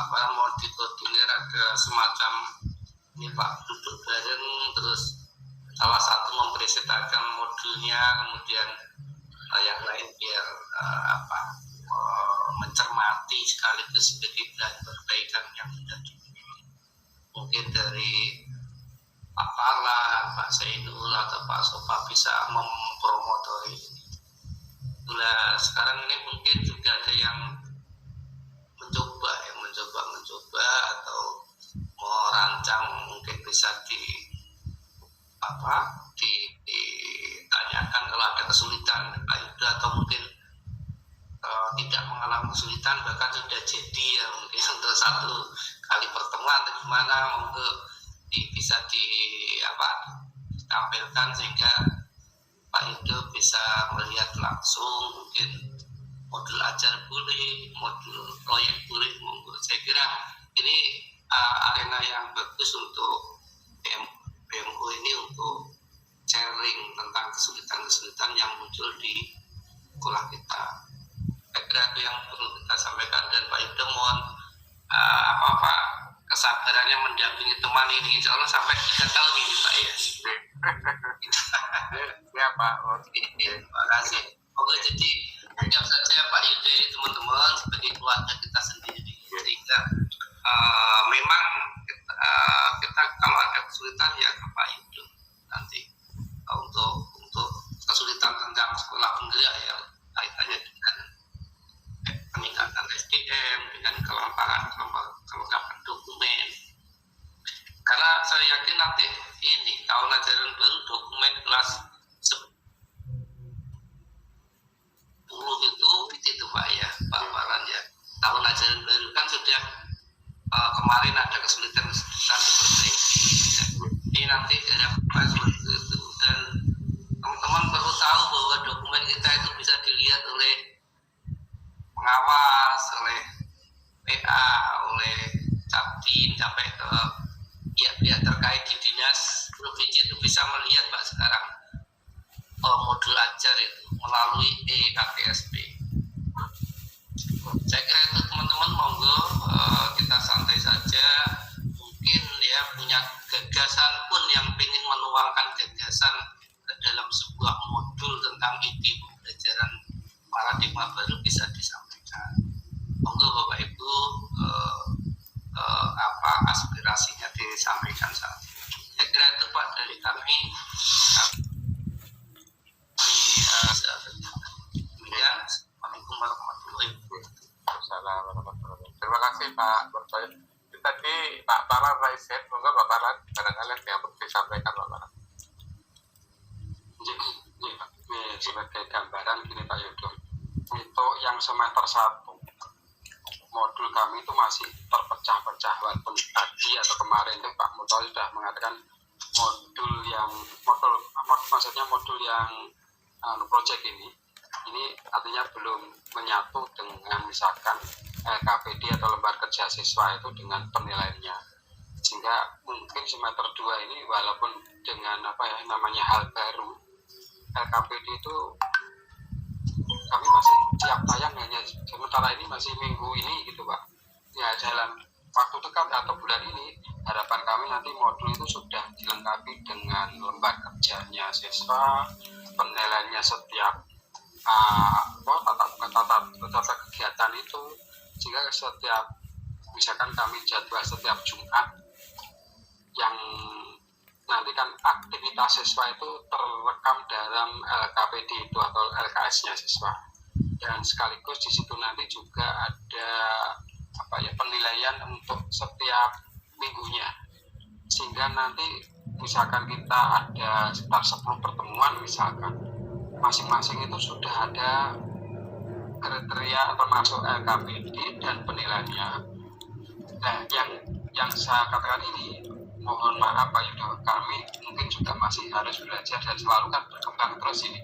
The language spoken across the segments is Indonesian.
mau dikoordinir ada semacam ini Pak, duduk bareng terus salah satu mempresentasikan modulnya, kemudian yang lain biar mencermati sekaligus sebagai bahan perbaikan yang sudah dimiliki. Mungkin dari Pak Pala, Pak Zainul atau Pak Sofa bisa mempromotori. Nah, sekarang ini mungkin juga ada yang mencoba atau mau rancang, mungkin bisa ditanyakan kalau ada kesulitan Pak Yuda, atau mungkin tidak mengalami kesulitan bahkan sudah jadi ya mungkin untuk satu kali pertemuan atau gimana, untuk bisa ditampilkan sehingga Pak Yuda bisa melihat langsung, mungkin modul ajar boleh, modul proyek boleh. Saya kira ini arena yang bagus untuk BMU ini untuk sharing tentang kesulitan-kesulitan yang muncul di sekolah kita. Saya kira itu yang perlu kita sampaikan, dan Pak Yuda mohon kesabarannya mendampingi teman ini, insya Allah sampai 3 tahun ini Pak ya. Ya Pak. Terima kasih. Oke, jadi anggap saja Pak Yuda ini teman-teman sebagai keluarga kita sendiri, sehingga memang kita kalau ada kesulitan ya ke Pak Yuda nanti untuk kesulitan tentang sekolah enggak ya kaitannya dengan peningkatan SDM, dengan kelengkapan dokumen. Karena saya yakin nanti ini tahun ajaran baru dokumen kelas 10 itu Pak ya, Pak Farhan ya. Tahun ajaran baru kan sudah kemarin ada kesulitan diperbaiki. Ini nanti ada seperti itu, dan teman-teman perlu tahu bahwa dokumen kita itu bisa dilihat oleh pengawas, oleh PA, oleh Captin, sampai ke pihak-pihak terkait di dinas provinsi itu bisa melihat Pak sekarang modul ajar itu melalui EKTSP. Saya kira itu teman-teman, monggo kita santai saja. Mungkin ya punya gagasan pun yang ingin menuangkan gagasan ke dalam sebuah modul tentang ide pembelajaran paradigma baru bisa disampaikan. Monggo Bapak Ibu aspirasinya disampaikan saat ini. Saya kira itu Pak dari kami. Assalamualaikum warahmatullahi wabarakatuh. Terima kasih Pak Bertoy. Tadi Pak Palan Raiset, monggo Pak Palan barangkali yang perlu disampaikan Pak Palan. Jadi sebagai gambaran gini Pak Yudo, untuk yang semester 1 modul kami itu masih terpecah-pecah, walaupun tadi atau kemarin itu Pak Mutol sudah mengatakan modul yang project ini artinya belum menyatu dengan misalkan KPD atau lembar kerja siswa itu dengan penilaiannya, sehingga mungkin semester 2 ini walaupun dengan namanya hal baru LKPD itu kami masih siap tayang hanya sementara ini masih minggu ini gitu Pak ya, dalam waktu dekat atau bulan ini harapan kami nanti modul itu sudah dilengkapi dengan lembar kerjanya siswa, penilaiannya setiap tata kegiatan itu, sehingga setiap misalkan kami jadwal setiap Jumat yang nanti kan aktivitas siswa itu terekam dalam LKPD itu atau LKS-nya siswa, dan sekaligus di situ nanti juga ada penilaian untuk setiap minggunya, sehingga nanti misalkan kita ada sekitar 10 pertemuan misalkan, masing-masing itu sudah ada kriteria termasuk LKPD dan penilaiannya. Nah, yang saya katakan ini mohon maaf Pak Yudo, kami mungkin juga masih harus belajar dan selalu kan berkembang terus ini,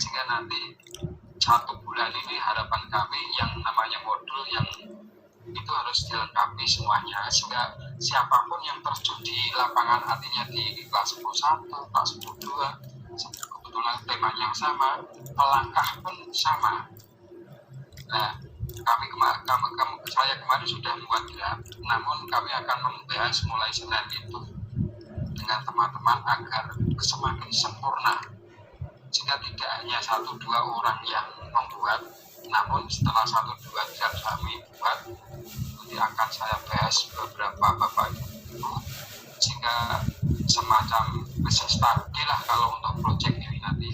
sehingga nanti 1 bulan ini harapan kami yang namanya modul yang itu harus dilengkapi semuanya, sehingga siapapun yang terjun di lapangan, artinya di kelas 10 1, kelas 10 2, kebetulan temanya yang sama, melangkah pun sama. Nah, saya kemarin sudah membuat draft, namun kami akan membahas mulai Senin itu dengan teman-teman agar semakin sempurna, sehingga tidak hanya 1-2 orang yang membuat, namun setelah 1-2 jam kami buat, nanti akan saya bahas beberapa bapak ibu, sehingga semacam bisa study lah kalau untuk proyek ini nanti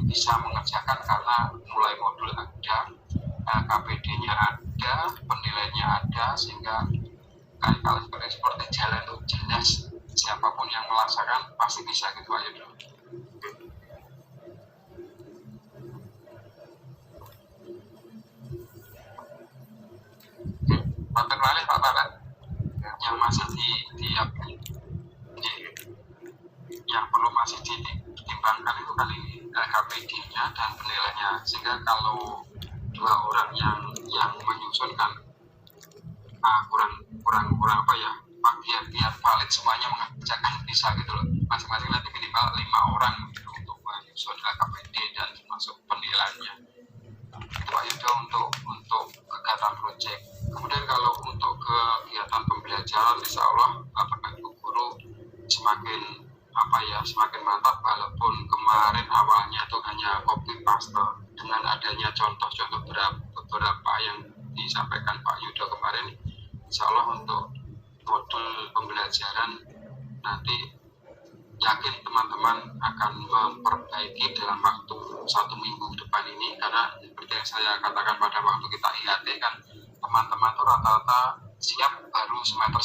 bisa mengerjakan, karena mulai modul ada, KPD-nya ada, penilaiannya ada, sehingga kalau seperti jalan itu jelas, siapapun yang melaksanakan pasti bisa gitu aja dulu. Konten balik Pak Barat Yang masih yang perlu masih ditimbangkan itu kali KPD-nya dan penilaiannya, sehingga kalau 2 orang yang menyusun kan kurang apa ya, biar valid semuanya mengerjakan bisa gitu loh, masing-masing nanti minimal 5 orang gitu untuk menyusun KPD dan termasuk penilaiannya. Itu aja untuk kegiatan proyek. Kemudian kalau untuk kegiatan pembelajaran, insya Allah Bapak Ibu guru semakin mantap, walaupun kemarin awalnya itu hanya copy paste, dengan adanya contoh-contoh beberapa yang disampaikan Pak Yudo kemarin, insya Allah untuk modul pembelajaran nanti yakin teman-teman akan memperbaiki dalam waktu 1 minggu depan ini, karena seperti yang saya katakan pada waktu kita IHT kan, teman-teman itu rata-rata siap baru semester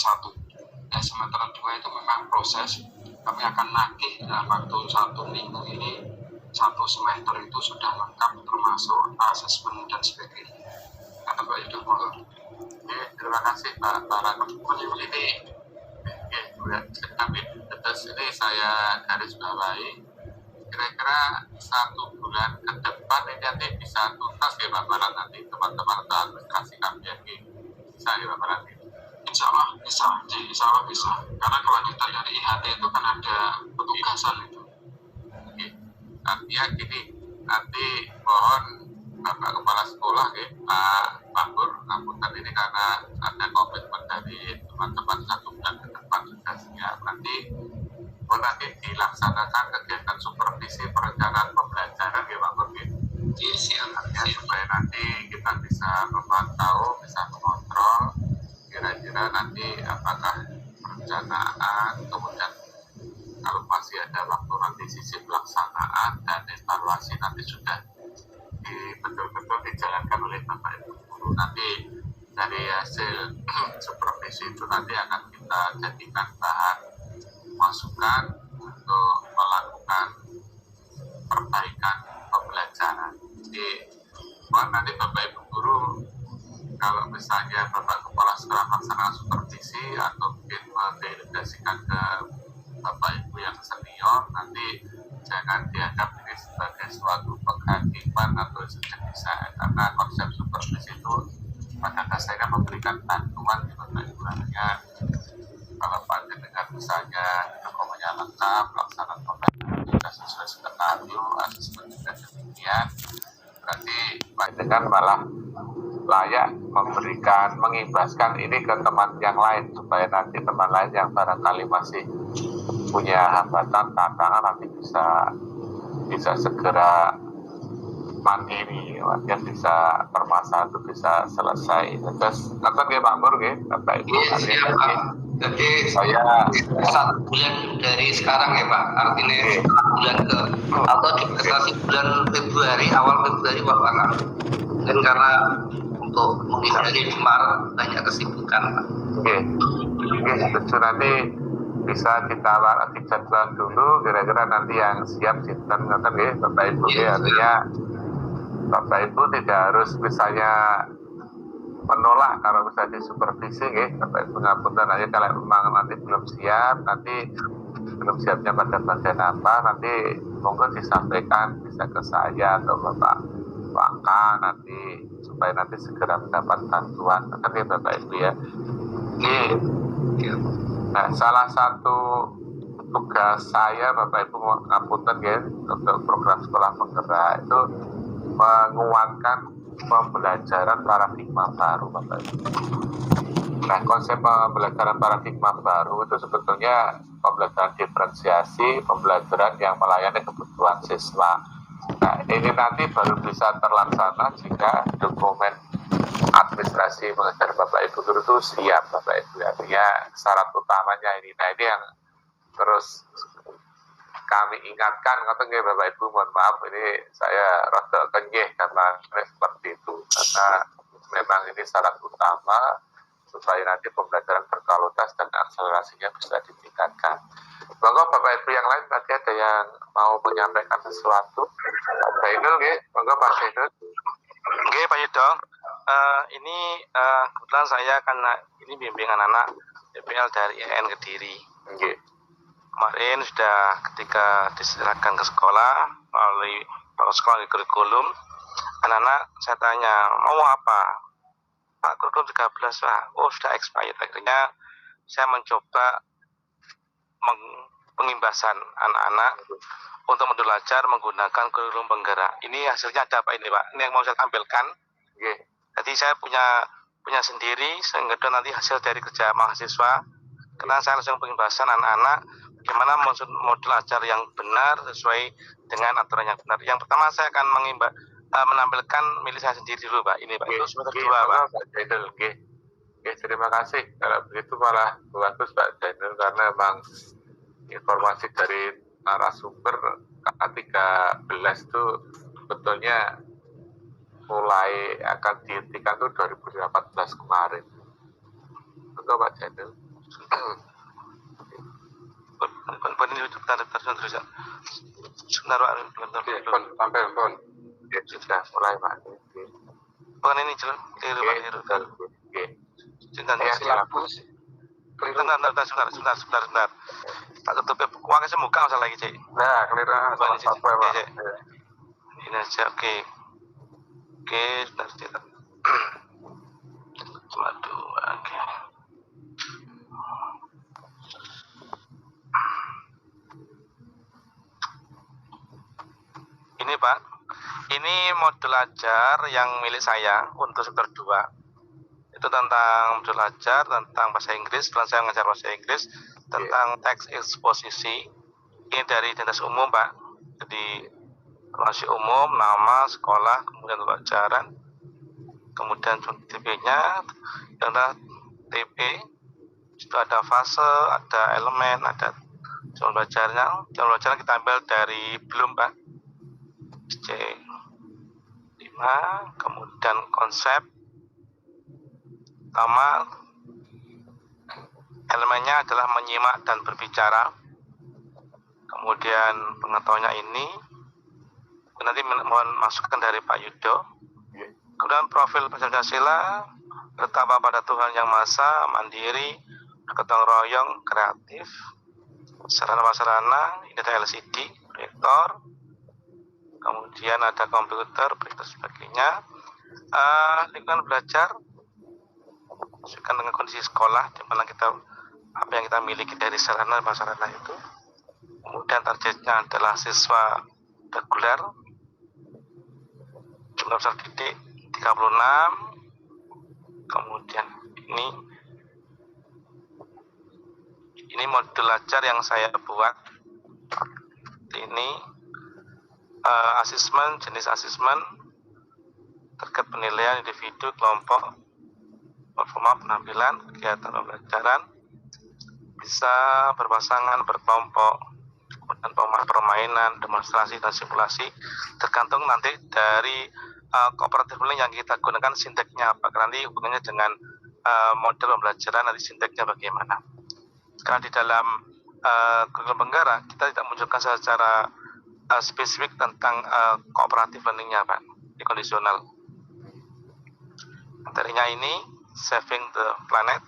1, semester 2 itu memang proses. Kami akan nagih dalam waktu 1 minggu ini, 1 semester itu sudah lengkap termasuk asesmen dan sebagainya. Kata Pak Yudo, terima kasih Pak Barat. Ini tapi terus ini saya garis bawahi, kira-kira 1 bulan ke depan ini nanti bisa tuntas ya Pak Barat, nanti teman-teman atau administrasi KPRG bisa ya Pak Barat? Insya Allah bisa, karena kelanjutan dari IHT itu kan ada petugasan itu. Artinya gini, nanti mohon Bapak Kepala Sekolah Pak Pur, ngapunten ini karena ada komitmen dari teman-teman 1 bulan ke depan sudah siap. Nanti dilaksanakan kegiatan supervisi perencanaan pembelajaran ya Pak Pur. Siap. Supaya nanti kita bisa memantau, bisa mengontrol kira-kira nanti apakah perencanaan, kemudian kalau masih ada waktu nanti sisi pelaksanaan dan evaluasi nanti sudah betul-betul dijalankan oleh Bapak Ibu guru. Nanti dari hasil supervisi itu nanti akan kita jadikan bahan masukan untuk melakukan perbaikan pembelajaran. Jadi nanti Bapak Ibu guru, kalau misalnya Bapak Kepala Sekolah melaksanakan supervisi atau mungkin mendelegasikan ke Bapak Ibu yang senior, nanti jangan dianggap ini sebagai suatu penghakiman atau sejenisnya, karena konsep supervisi itu pada dasarnya memberikan bantuan di Bapak Ibu. Artinya kalau Pak dengan misalnya dokumennya lengkap, pelaksanaan pembelajaran juga sesuai skenario, asesmen juga demikian, berarti Pak dengan malah layak mengimbaskan ini ke teman yang lain, supaya nanti teman lain yang barangkali masih punya hambatan, tantangan, nanti bisa segera mandiri, artinya bisa permasalahan itu bisa selesai. Terus nonton ya Pak Pur, Bapak Ibu. Iya, Pak. Jadi saya 1 bulan dari sekarang ya Pak, artinya bulan atau divestasi bulan Februari, awal Februari Bapak kan. Dan karena untuk menghindari di Maret banyak kesibukan Pak. Oke, setuju. Nanti bisa kita jadwal dulu, kira-kira nanti yang siap sistem nonton ya Bapak Ibu. Artinya Bapak Ibu tidak harus misalnya menolak kalau misalnya disupervisi Bapak Ibu ngapunten aja kalau memang nanti belum siapnya pada bagian apa, nanti monggo disampaikan bisa ke saya atau Bapak Waka nanti, supaya nanti segera mendapat bantuan. Nanti Bapak Ibu ya. Nah, salah satu tugas saya Bapak Ibu ngapunten untuk program sekolah penggerak itu menguatkan pembelajaran paradigma baru, Bapak Ibu. Nah, konsep pembelajaran paradigma baru itu sebetulnya pembelajaran diferensiasi, pembelajaran yang melayani kebutuhan siswa. Nah, ini nanti baru bisa terlaksana jika dokumen administrasi mengajar Bapak Ibu guru itu siap, Bapak Ibu. Artinya syarat utamanya ini. Nah, ini yang terus kami ingatkan, kata nggih Bapak Ibu, mohon maaf ini saya rada kenggih karena seperti itu, karena memang ini syarat utama supaya nanti pembelajaran berkualitas dan akselerasinya bisa ditingkatkan. Monggo Bapak Ibu yang lain, tadi ada yang mau menyampaikan sesuatu. Pak Zainul, nggih, monggo Pak Zainul. Oke Pak Yudo, ini kebetulan saya karena ini bimbing anak-anak DPL dari IAIN Kediri. Nggih. Kemarin sudah ketika diserahkan ke sekolah melalui sekolah di kurikulum, anak-anak saya tanya mau apa? Pak, kurikulum 13 Pak. Oh sudah expired. Akhirnya saya mencoba pengimbasan anak-anak untuk belajar menggunakan kurikulum penggerak. Ini hasilnya ada apa ini Pak? Ini yang mau saya tampilkan. Nggih. Jadi saya punya sendiri, sehingga nanti hasil dari kerja mahasiswa. Karena saya langsung pengimbasan anak-anak bagaimana modul ajar yang benar sesuai dengan aturan yang benar. Yang pertama saya akan menampilkan milik saya sendiri dulu Pak. Ini Pak, itu semester 2 Pak. Pak Zainul, nggih. Nggih, terima kasih. Kalau begitu malah bagus Pak Zainul, karena memang informasi dari narasumber K13 itu sebetulnya mulai akan dihentikan itu 2018 kemarin. Betul Pak Zainul. Sebentar Pak. Sudah mulai Pak. Bukan ini jelas. Sebentar. Tak tutup uangnya semuka masalah lagi cek. Nah, keliru Papua Pak. Ini aja oke, sebentar cek. Cuma 2 oke. Ini Pak, ini modul ajar yang milik saya untuk semester 2. Itu tentang modul ajar, tentang bahasa Inggris, setelah saya mengajar bahasa Inggris, tentang teks eksposisi. Ini dari identitas umum Pak, jadi informasi umum, nama, sekolah, kemudian pelajaran, kemudian TP-nya, ada TP, itu ada fase, ada elemen, ada jam belajarnya. Jam belajarnya kita ambil dari belum Pak. C5, kemudian konsep utama, elemennya adalah menyimak dan berbicara, kemudian pengetahuannya ini nanti mohon masukan dari Pak Yudo, kemudian profil Pancasila, bertakwa pada Tuhan Yang Maha Esa, mandiri, bergotong royong, kreatif, sarana-prasarana, ini ada LCD, proyektor, kemudian ada komputer, dan sebagainya. Lingkungan belajar sesuaikan dengan kondisi sekolah, di mana apa yang kita miliki dari sarana prasarana itu. Kemudian targetnya adalah siswa reguler, jumlah besar didik 36. Kemudian ini modul ajar yang saya buat. Ini asesmen, jenis asesmen terkait penilaian individu, kelompok, performa, penampilan, kegiatan pembelajaran, bisa berpasangan, berkelompok, kemudian permainan, demonstrasi, dan simulasi, tergantung nanti dari kooperatif learning yang kita gunakan sinteknya apa, karena nanti hubungannya dengan model pembelajaran nanti sinteknya bagaimana. Karena di dalam kurikulum penggerak kita tidak menunjukkan secara spesifik tentang kooperatif learning-nya Pak, di kondisional. Materinya ini Saving the Planet,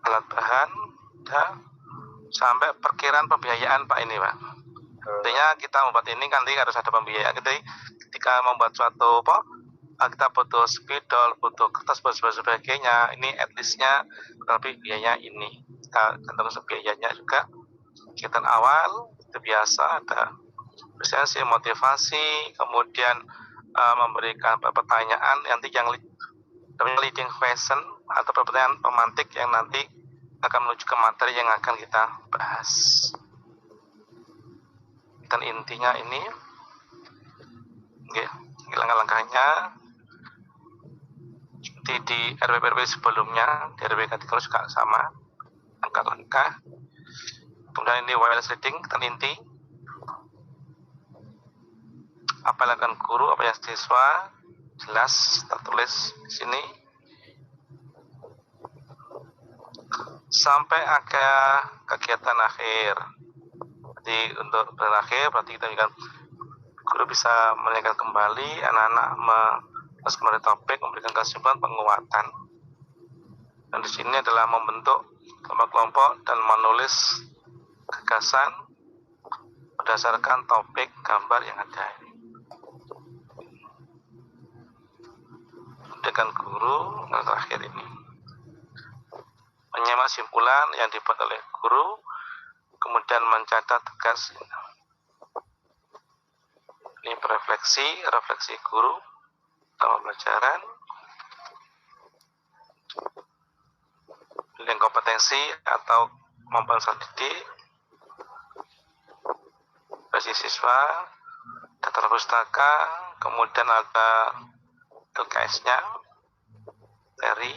alat bahan, sampai perkiraan pembiayaan Pak ini Pak. Artinya kita membuat ini kan nanti harus ada pembiayaan. Jadi ketika membuat suatu kita butuh spidol, butuh kertas, dan sebagainya. Ini at least-nya kurang lebih biayanya ini. Kita gantung biayanya juga. Kegiatan awal, seperti biasa, ada presensi, motivasi, kemudian memberikan pertanyaan nanti yang leading question atau pertanyaan pemantik yang nanti akan menuju ke materi yang akan kita bahas. Dan intinya ini, langkah-langkahnya seperti di RWPRW sebelumnya, di RWK 3 juga sama, langkah-langkah. Kemudian ini wireless reading dan inti. Apa yang akan guru, apa yang siswa, jelas tertulis di sini. Sampai akhir kegiatan akhir. Jadi untuk berakhir berarti kita juga guru bisa menanyakan kembali, anak-anak masuk kembali topik, memberikan kesimpulan penguatan. Dan di sini adalah membentuk kelompok-kelompok dan menulis gagasan berdasarkan topik gambar yang ada ini. Dengan guru yang terakhir ini menyimak simpulan yang dibuat oleh guru, kemudian mencatat tugas. Ini refleksi guru dalam pelajaran, nilai kompetensi atau kemampuan usaha didik, versi siswa, daftar pustaka, kemudian ada LKS-nya, dari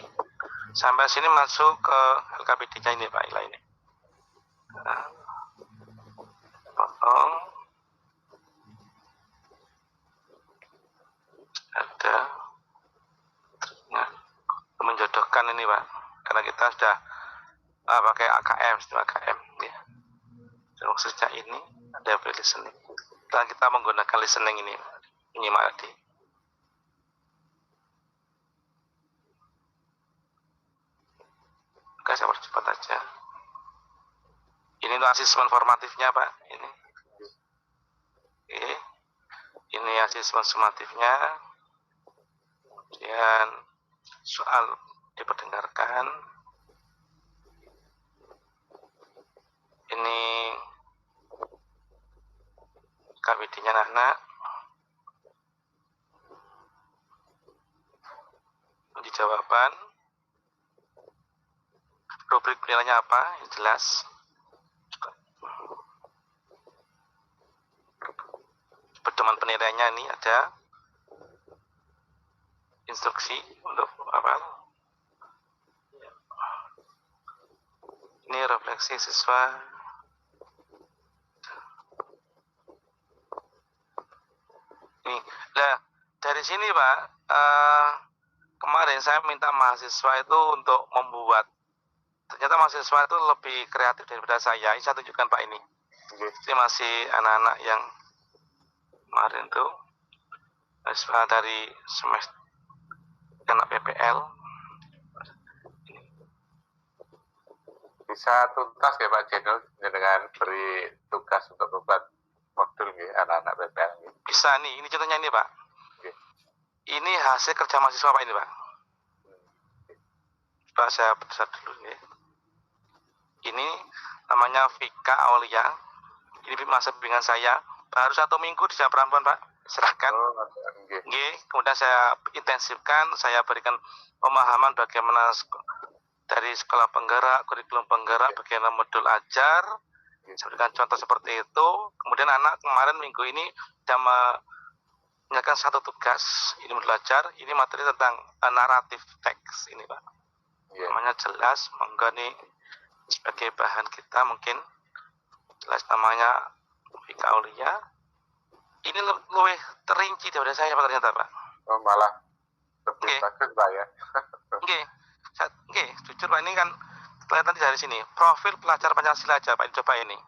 sampai sini masuk ke LKPD-nya ini Pak Ila ini. Nah, potong, ada, nah, menjodohkan ini Pak, karena kita sudah pakai AKM, sistem AKM, ya. Dan maksudnya ini ada listening. Dan kita menggunakan listening ini, menyimak tadi. Oke, saya percepat aja. Ini asesmen formatifnya Pak, ini. Oke. Ini asesmen formatifnya. Kemudian soal diperdengarkan. Ini KWD-nya anak. Di jawaban. Rubrik penilaiannya apa? Yang jelas. Pedoman penilaiannya ini ada instruksi untuk apa? Ini refleksi siswa. Nih, nah dari sini Pak, kemarin saya minta mahasiswa itu untuk membuat. Ternyata mahasiswa itu lebih kreatif daripada saya. Ini saya tunjukkan Pak ini. Ini masih anak-anak yang kemarin tuh mahasiswa dari semester anak PPL. Bisa tuntas ya Pak Jenul dengan beri tugas untuk membuat modul nih anak-anak PPL. Bisa nih, ini contohnya ini Pak. Ini hasil kerja mahasiswa Pak ini Pak. Pak saya besar dulu nih. Ini namanya Vika Aulia. Ini masa bimbingan saya. Baru 1 minggu di jam perempuan Pak. Silahkan. Kemudian saya intensifkan, saya berikan pemahaman bagaimana dari sekolah penggerak, kurikulum penggerak, bagaimana modul ajar. Saya berikan contoh seperti itu. Kemudian anak kemarin minggu ini sudah menyiapkan 1 tugas. Ini modul ajar. Ini materi tentang naratif teks ini Pak. Namanya jelas, monggo nih sebagai bahan kita mungkin jelas namanya Vika Aulia. Ini lebih terinci daripada saya Pak ternyata Pak. Oh, malah lebih bagus Pak ya. Oke, jujur Pak ini kan kelihatan dari sini profil pelajar Pancasila aja Pak, coba ini.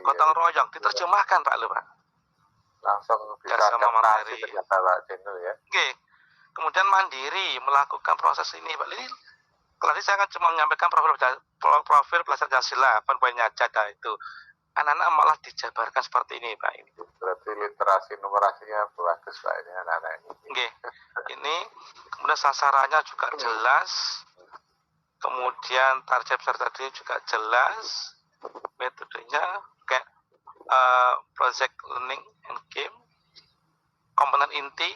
Gotong royong diterjemahkan Pak lo Pak. Langsung bisa sama materi ternyata Pak Jenul ya. Kemudian mandiri melakukan proses ini Pak. Ini tadi saya kan cuma menyampaikan profil pelajar Pancasila, poin-poinnya aja itu. Anak-anak malah dijabarkan seperti ini Pak ini. Berarti literasi numerasinya bagus Pak ini anak-anak ini. Ini kemudian sasarannya juga jelas. Kemudian target besar tadi juga jelas. Metodenya kayak project learning and game. Komponen inti,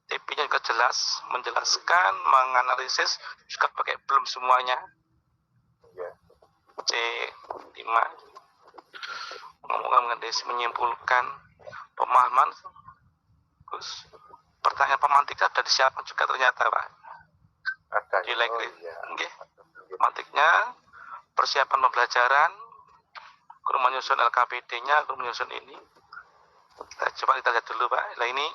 TP-nya juga jelas, menjelaskan, menganalisis, juga pakai belum semuanya. C5, ngomong menyimpulkan pemahaman, terus pertanyaan pemantiknya sudah disiapkan juga ternyata Pak. Di Legrid. Pemantiknya, persiapan pembelajaran, guru menyusun LKPD-nya, guru menyusun ini. Coba kita lihat dulu Pak. Nah ini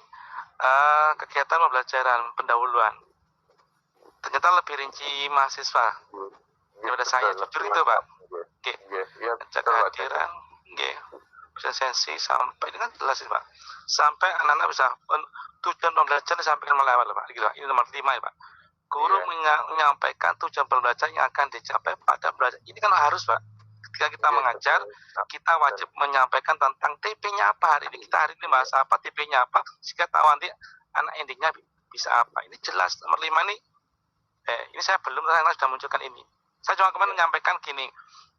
kegiatan pembelajaran pendahuluan. Ternyata lebih rinci mahasiswa daripada saya. Jujur itu Pak. Jaga kehadiran, presensi sampai ini kan jelas ini Pak. Sampai anak-anak bisa tujuan pembelajaran disampaikan melalui awal Pak. Ini nomor 5 ya Pak. Guru menyampaikan tujuan pembelajaran yang akan dicapai pada belajar. Ini kan harus Pak. Ketika kita mengajar, kita wajib menyampaikan tentang TP-nya apa hari ini. Kita hari ini bahas apa, TP-nya apa, sehingga tahu nanti anak endingnya bisa apa. Ini jelas nomor 5 ini. Ini saya belum, saya sudah munculkan ini. Saya cuma kemarin menyampaikan gini,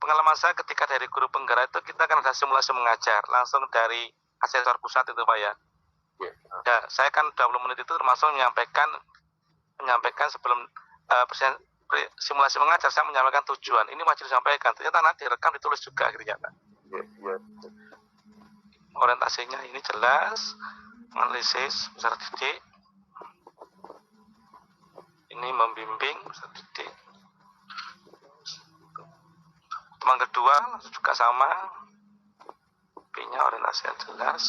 pengalaman saya ketika dari guru penggerak itu kita kan ada simulasi mengajar langsung dari asesor pusat itu Pak ya. Ya, saya kan 20 menit itu termasuk menyampaikan sebelum simulasi mengajar, saya menyampaikan tujuan. Ini wajib disampaikan. Ternyata nanti direkam ditulis juga ternyata. Orientasinya ini jelas, analisis peserta didik. Ini membimbing peserta didik. Teman kedua juga sama, P-nya orientasi yang jelas.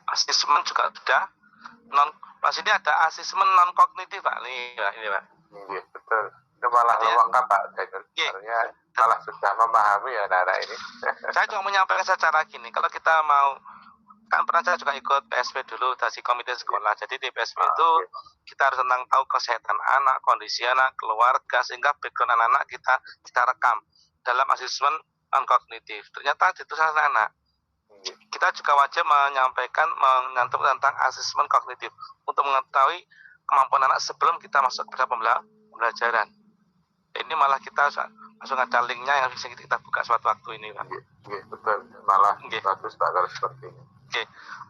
Asesmen juga sudah. Pas ini ada asesmen non kognitif Pak. Ini Pak. Iya betul. Itu malah lengkap Pak. Sebenarnya malah sudah memahami ya anak ini. Saya cuma menyampaikan secara gini. Kalau kita mau, kan pernah saya juga ikut PSP dulu dari komite sekolah. Jadi di PSP itu kita harus tentang tahu kesehatan anak, kondisi anak, keluarga, sehingga background anak-anak kita rekam dalam asesmen non kognitif. Ternyata itu salah anak. Kita juga wajib menyampaikan, menyantum tentang asesmen kognitif untuk mengetahui kemampuan anak sebelum kita masuk pada pembelajaran. Ini malah kita langsung ada linknya yang bisa kita buka suatu waktu ini Pak. Iya betul. Malah bagus Pak kalau seperti ini.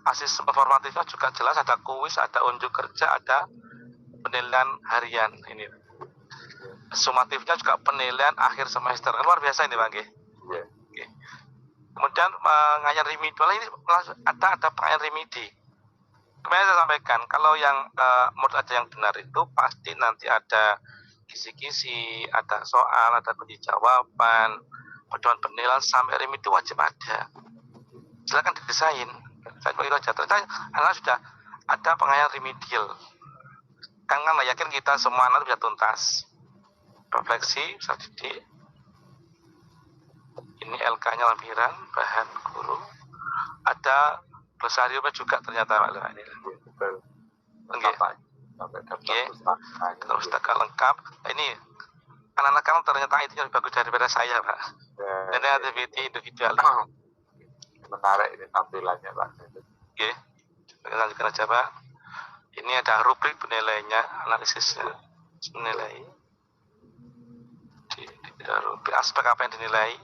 Asesmen formatifnya juga jelas, ada kuis, ada unjuk kerja, ada penilaian harian ini. Sumatifnya juga penilaian akhir semester. Luar biasa ini Pak. Kemudian pengayaan remedi, ini ada pengayaan remedi. Kemarin saya sampaikan, kalau yang menurut aja yang benar itu pasti nanti ada kisi-kisi, ada soal, ada kunci jawaban, pedoman penilaian sampai remedi wajib ada. Silakan didesain. Saya begitu aja. Ternyata anak sudah ada pengayaan remedial. Kan yakin kita semua anak bisa tuntas. Refleksi, bisa didik. Ini LK-nya lampiran, bahan guru. Ada glosariumnya juga ternyata Pak. Ini. Terus pustaka lengkap. Ini anak-anak kan ternyata itu lebih bagus daripada saya Pak. Ini aktiviti individual. Menarik ini tampilannya Pak. Kita lanjutkan aja Pak. Ini ada rubrik penilaiannya, analisisnya, menilai. Tidak rubrik aspek apa yang dinilai.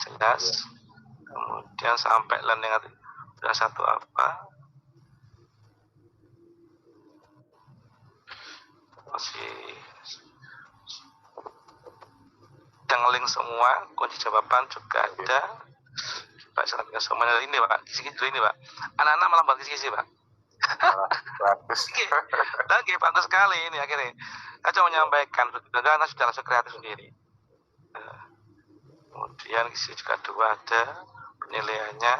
Jelas, kemudian sampai learning ada satu apa masih yang link semua, kunci jawaban juga ada. Pak sampaikan semuanya ini Pak, kisi-kisi dulu ini Pak. Anak-anak malah buat kisi-kisi Pak. Bagus. Lagi bagus sekali ini akhirnya. Saya cuma menyampaikan, karena sudah langsung kreatif sendiri. Kemudian kisi juga 2 ada penilaiannya,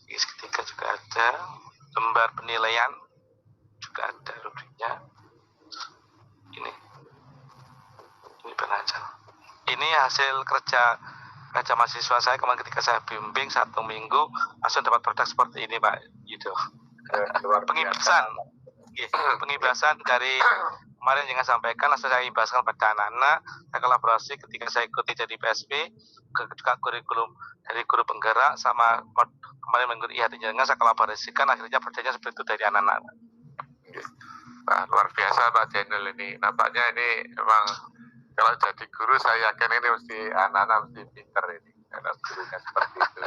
kisi ketiga juga ada, lembar penilaian juga ada rubriknya. Ini pengajar. Ini hasil kerja mahasiswa saya kemarin ketika saya bimbing 1 minggu langsung dapat produk seperti ini Pak Yudo. Pengibasan dari kemarin yang saya sampaikan langsung saya ibaskan pada anak-anak. Saya kolaborasi ketika saya ikuti jadi PSP, juga kurikulum dari guru penggerak sama kemarin mengikuti IHT-nya saya kolaborasikan, akhirnya produknya seperti itu dari anak-anak. Luar biasa Pak Jenel ini. Nampaknya ini memang Kalau jadi guru saya yakin ini mesti anak-anak mesti pinter ini karena gurunya seperti itu.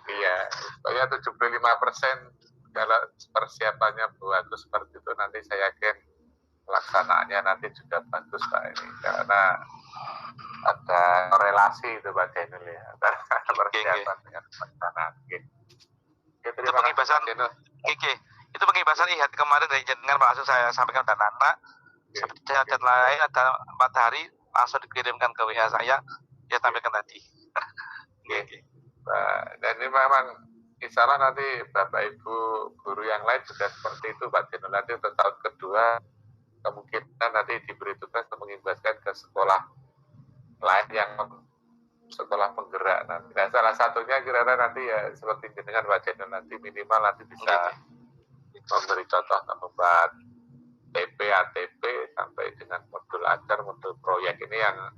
Iya, supaya 75% kalau persiapannya bagus seperti itu nanti saya yakin pelaksanaannya nanti juga bagus Pak ini karena ada korelasi itu Pak Denul ya antara persiapan dengan pelaksanaan. Oke, Itu pengibasan itu pengibasan IHAT kemarin dari jenengan Pak langsung saya sampaikan dan anak seperti dan lain ada 4 hari langsung dikirimkan ke WA saya ya tampilkan tadi. Dan ini memang insya Allah nanti Bapak Ibu guru yang lain juga seperti itu Pak Denul. Nanti untuk tahun kedua kemungkinan nanti diberi tugas untuk mengimbaskan ke sekolah lain yang sekolah penggerak nanti. Nah, salah satunya kira-kira nanti ya seperti dengan Pak Denul nanti minimal nanti bisa memberi contoh membuat TP, ATP sampai dengan modul ajar, modul proyek ini yang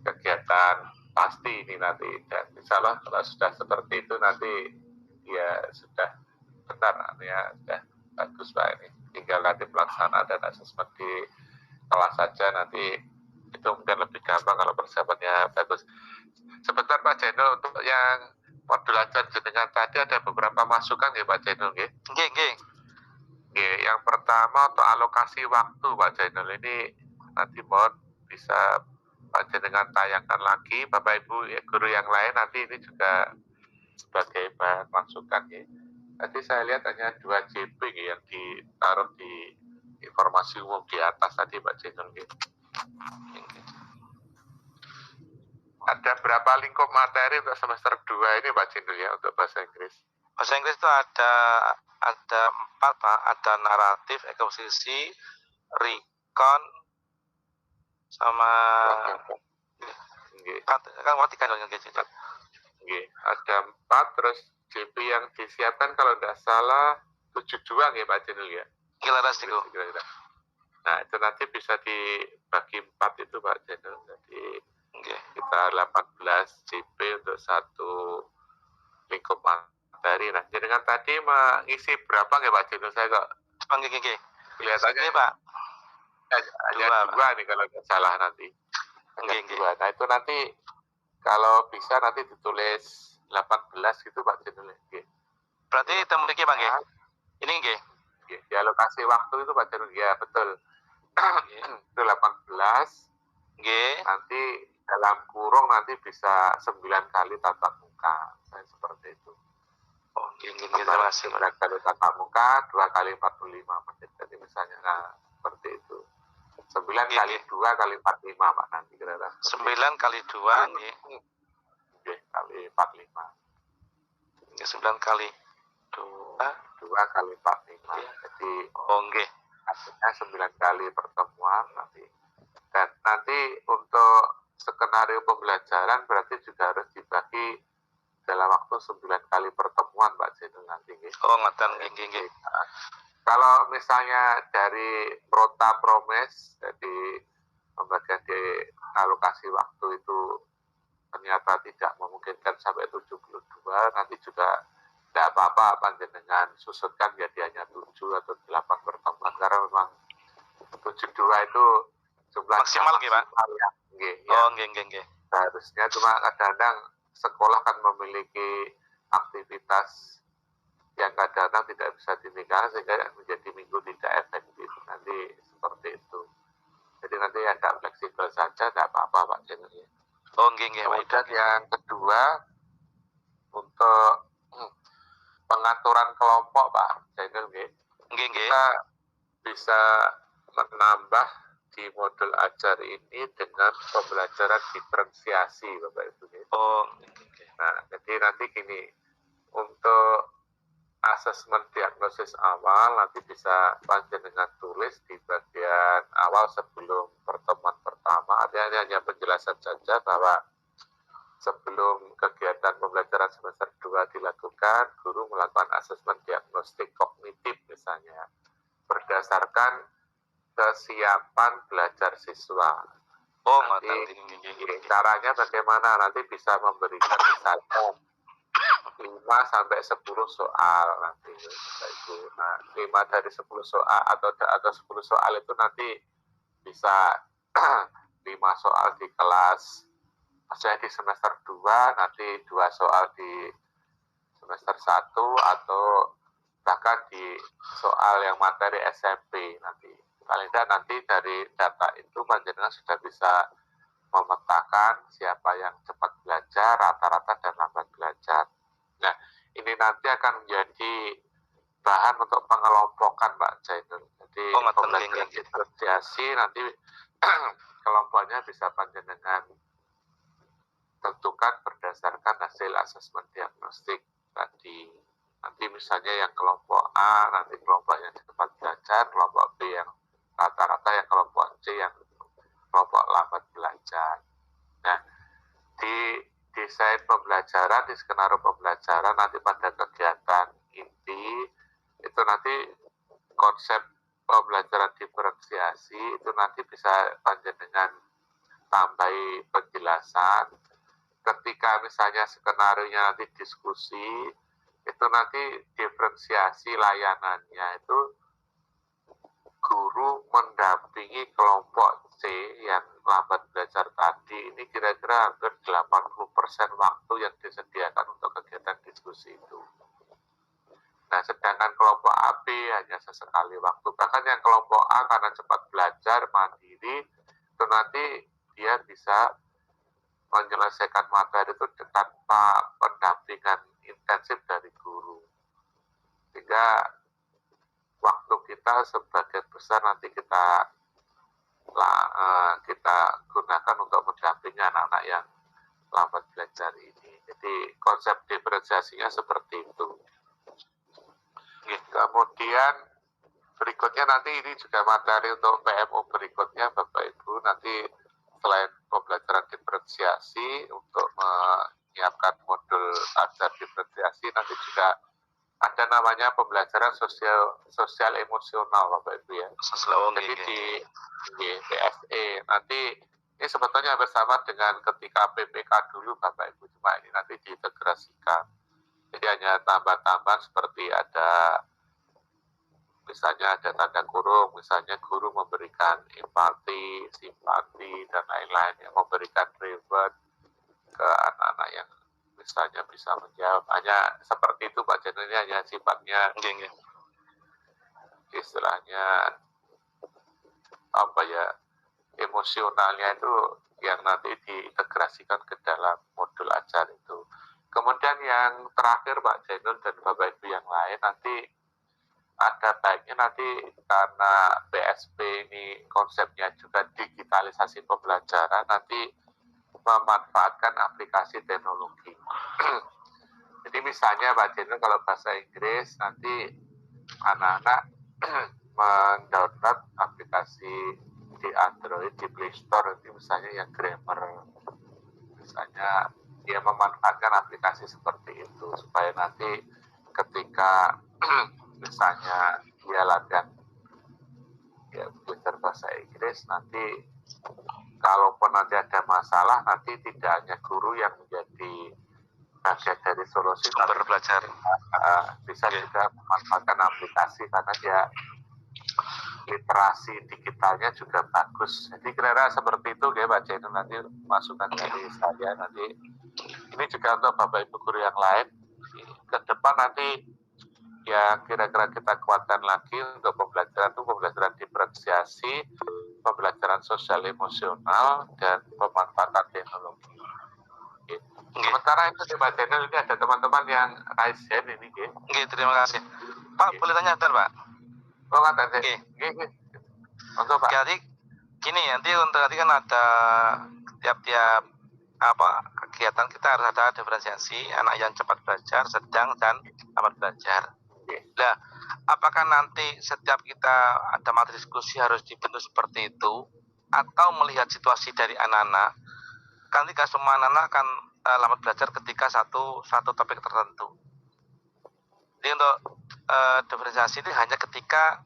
kegiatan pasti ini nanti dan insya Allah kalau sudah seperti itu nanti ya sudah benar ya sudah bagus Pak ini tinggal nanti pelaksanaan dan asesmen di kelas saja nanti itu mungkin lebih gampang kalau persiapannya bagus. Sebentar Pak Jenul untuk yang modul ajar jenengan tadi ada beberapa masukan ya Pak Jenul ya. Yang pertama untuk alokasi waktu Pak Jenul ini nanti mohon bisa Pak Jenengan tayangkan lagi Bapak Ibu ya, guru yang lain nanti ini juga sebagai bahan masukan ya. Tadi saya lihat hanya 2 JP ya, yang ditaruh di informasi umum di atas tadi Pak Jenul ya. Ada berapa lingkup materi untuk semester 2 ini Pak Jenul ya untuk bahasa Inggris? Bahasa Inggris itu ada 4 Pak, ada naratif, eksposisi, recon, sama kan mau 3 ada 4 terus JP yang disiapkan kalau tidak salah 72 ya Pak Jenul ya. Kira-kira. Nah itu nanti bisa dibagi 4 itu Pak Jenul. Jadi kita 18 JP untuk 1 lingkup materi. Nah dengan tadi mengisi berapa ya Pak Jenul? Saya kok kelihatannya Pak. Ada 2 nih kalau tidak salah nanti. Nah itu nanti kalau bisa nanti ditulis 18 gitu Pak Jenul. Berarti itu memiliki Pak ini di alokasi waktu itu Pak Jenul ya betul. Itu 18 nanti dalam kurung nanti bisa 9 kali tatap muka seperti itu. Terima kasih 9 kali tatap muka 2 kali 45 menit. Jadi misalnya seperti itu. 9 kali 2 kali 45 Pak nanti kira-kira 9 kali 2 kali 45 9 kali 2 kali 45 jadi artinya 9 kali pertemuan nanti. Dan nanti untuk skenario pembelajaran berarti juga harus dibagi dalam waktu 9 kali pertemuan Pak Jenul nanti. Kalau misalnya dari Prota Promes jadi pembagian di alokasi waktu itu ternyata tidak memungkinkan sampai 72 nanti juga tidak apa-apa panjenengan susutkan jadi hanya 7 atau 8 pertemuan karena memang 72 itu jumlah maksimal Pak. Seharusnya cuma kadang-kadang sekolah kan memiliki aktivitas yang kadang-kadang tidak bisa ditinggalkan sehingga menjadi minggu tidak efektif nanti seperti itu. Jadi nanti ada fleksibel saja tidak apa-apa Pak Jenul. Kemudian yang kedua untuk pengaturan kelompok Pak Jenul kita bisa menambah di modul ajar ini dengan pembelajaran diferensiasi Bapak Ibu. Nah jadi nanti gini untuk asesmen diagnosis awal nanti bisa panjenengan tulis di bagian awal sebelum pertemuan pertama. Artinya hanya penjelasan saja bahwa sebelum kegiatan pembelajaran semester 2 dilakukan, guru melakukan asesmen diagnostik kognitif misalnya berdasarkan kesiapan belajar siswa. Caranya bagaimana? Nanti bisa memberikan misalnya 5 sampai 10 soal nanti Bapak Ibu. Nah, 5 dari 10 soal atau 10 soal itu nanti bisa 5 soal di kelas, maksudnya di semester 2, nanti 2 soal di semester 1, atau bahkan di soal yang materi SMP nanti. Paling tidak nanti dari data itu panjenengan sudah bisa memetakan siapa yang cepat belajar, rata-rata dan lambat belajar. Nah, ini nanti akan menjadi bahan untuk pengelompokan Pak Jainul. Jadi pembelajaran diferensiasi nanti kelompoknya bisa panjenengan tentukan berdasarkan hasil asesmen diagnostik tadi. Nanti misalnya yang kelompok A, nanti kelompok yang cepat belajar, kelompok B yang rata-rata, yang kelompok C yang kelompok lambat belajar. Nah, di desain pembelajaran, di skenario pembelajaran nanti pada kegiatan inti, itu nanti konsep pembelajaran diferensiasi itu nanti bisa panjenengan tambahi penjelasan. Ketika misalnya skenario-nya nanti diskusi, itu nanti diferensiasi layanannya itu guru mendampingi kelompok C yang lambat belajar tadi, ini kira-kira hampir 80% waktu yang disediakan untuk kegiatan diskusi itu. Nah, sedangkan kelompok AB hanya sesekali waktu. Bahkan yang kelompok A karena cepat belajar, mandiri, itu nanti dia bisa menyelesaikan materi itu tanpa pendampingan intensif dari guru. Sehingga waktu kita sebagian besar nanti kita gunakan untuk mendampingi anak-anak yang lambat belajar ini. Jadi konsep diferensiasinya seperti itu. Kemudian berikutnya nanti ini juga materi untuk PMO berikutnya Bapak Ibu, nanti selain pembelajaran diferensiasi untuk menyiapkan modul ajar diferensiasi, nanti juga ada namanya pembelajaran sosial emosional Bapak Ibu ya. Jadi di PSE nanti ini sebetulnya bersama dengan ketika PPK dulu Bapak Ibu, cuma ini nanti diintegrasikan. Jadi hanya tambah-tambahan seperti ada, misalnya ada tanda kurung, misalnya guru memberikan empati, simpati, dan lain-lain, yang memberikan reward ke anak-anak yang misalnya bisa menjawab. Hanya seperti itu Pak Jainul, ini hanya sifatnya istilahnya apa ya, emosionalnya itu yang nanti diintegrasikan ke dalam modul ajar itu. Kemudian yang terakhir Pak Jainul dan Bapak Ibu yang lain, nanti ada baiknya nanti karena PSP ini konsepnya juga digitalisasi pembelajaran, nanti memanfaatkan aplikasi teknologi. Jadi misalnya Pak Jainul kalau bahasa Inggris, nanti anak-anak mendownload aplikasi di Android, di Play Store, nanti misalnya yang grammar, misalnya dia memanfaatkan aplikasi seperti itu supaya nanti ketika misalnya dia latihan ya belajar bahasa Inggris, nanti kalaupun nanti ada masalah, nanti tidak hanya guru yang menjadi bagian dari solusi, tapi belajar bisa juga memanfaatkan aplikasi karena dia literasi digitalnya juga bagus. Jadi kira-kira seperti itu ya Pak Jainul, nanti masukan dari saya. Nanti ini juga untuk Bapak Ibu guru yang lain ke depan nanti ya kira-kira kita kuatkan lagi untuk pembelajaran itu, pembelajaran diferensiasi, pembelajaran sosial emosional, dan pemanfaatan teknologi. Sementara itu di Pak Jainul ini ada teman-teman yang raise hand ini. Terima kasih Pak. Boleh tanya Pak? Oh, nggak. Untuk Pak. Jadi gini, nanti untuk tadi kan ada tiap-tiap kegiatan kita harus ada diferensiasi anak yang cepat belajar, sedang, dan lambat belajar. Nah, apakah nanti setiap kita ada materi diskusi harus dibentuk seperti itu, atau melihat situasi dari anak-anak? Kan tidak semua anak-anak akan lambat belajar ketika satu topik tertentu. Jadi untuk diferensiasi ini hanya ketika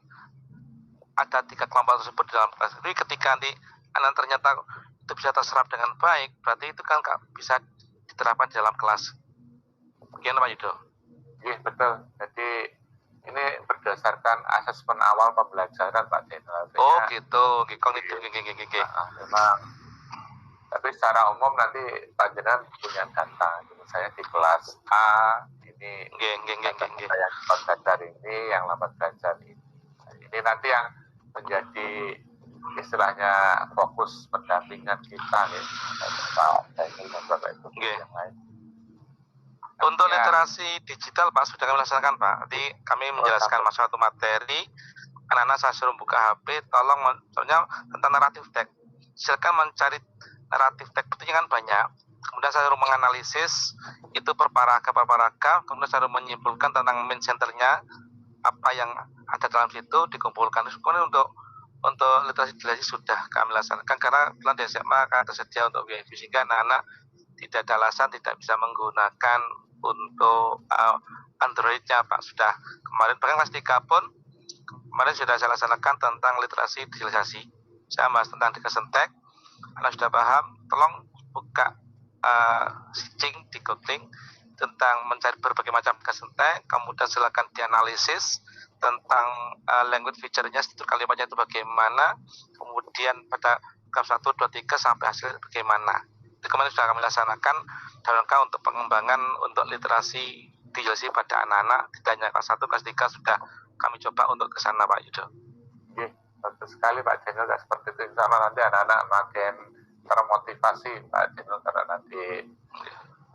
ada 3 kelompok tersebut di dalam kelas. Jadi ketika nanti anak ternyata itu bisa terserap dengan baik, berarti itu kan bisa diterapkan di dalam kelas. Bagaimana Pak Yudo? Iya betul. Jadi ini berdasarkan asesmen awal pembelajaran Pak Deno. Oh gitu, gigi. Memang. Tapi secara umum nanti Pak Jenderal punya data. Saya di kelas A ini yang cepat belajar ini, yang lambat belajar ini. Ini nanti yang menjadi istilahnya fokus pendampingan kita nih, Pak Daniel dan Bapak Ibu yang lain. Untuk literasi digital Pak sudah kami laksanakan Pak. Nanti kami menjelaskan masalah satu materi. Anak-anak saya suruh buka HP, tolong soalnya tentang naratif teks. Silakan mencari naratif teks, itu kan banyak. Kemudian saya suruh menganalisis itu per paragraf, kemudian saya suruh menyimpulkan tentang main centernya, apa yang ada dalam situ dikumpulkan. Kemudian untuk literasi sudah kami laksanakan karena plan di SMA akan tersedia untuk WiFi sehingga anak-anak tidak ada alasan tidak bisa menggunakan untuk Android-nya Pak. Sudah kemarin bahkan kelas 3 pun kemarin sudah saya laksanakan tentang literasi digitalisasi. Saya bahas tentang Dikasentek. Anak sudah paham, tolong buka searching, decoding tentang mencari berbagai macam Dikasentek, kemudian silakan dianalisis tentang language feature-nya, struktur kalimatnya itu bagaimana, kemudian pada bab 1, 2, 3 sampai hasil bagaimana. Itu kemarin sudah kami laksanakan dalam rangka untuk pengembangan untuk literasi digitalisasi pada anak-anak, tidak hanya kelas 1, kelas 3 sudah kami coba untuk ke sana Pak Yudo. Bagus sekali Pak Jenderal, seperti itu insya Allah nanti anak-anak makin termotivasi Pak Jenderal karena nanti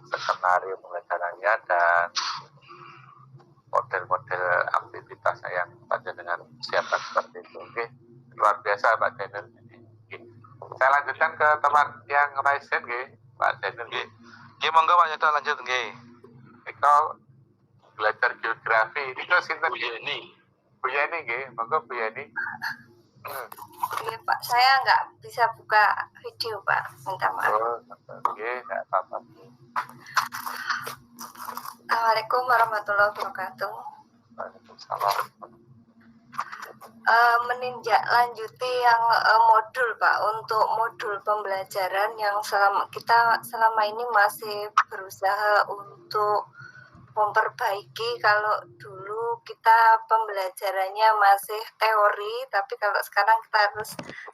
skenario pembelajarannya dan model-model aktivitasnya yang Pak Jenderal siapkan seperti itu. Oke, luar biasa Pak Jenderal. Saya lanjutkan ke teman yang raisen Pak Jenderal. Monggo Pak Yudo lanjut nggih. Kalau belajar geografi ini kok sinten Bu Yeni monggo Bu Yeni. Iya Pak, saya nggak bisa buka video Pak, minta maaf. Nggak apa-apa. Assalamualaikum warahmatullahi wabarakatuh. Waalaikumsalam. Meninjak lanjuti yang modul Pak, untuk modul pembelajaran yang selama ini masih berusaha untuk memperbaiki. Kalau dulu kita pembelajarannya masih teori, tapi kalau sekarang kita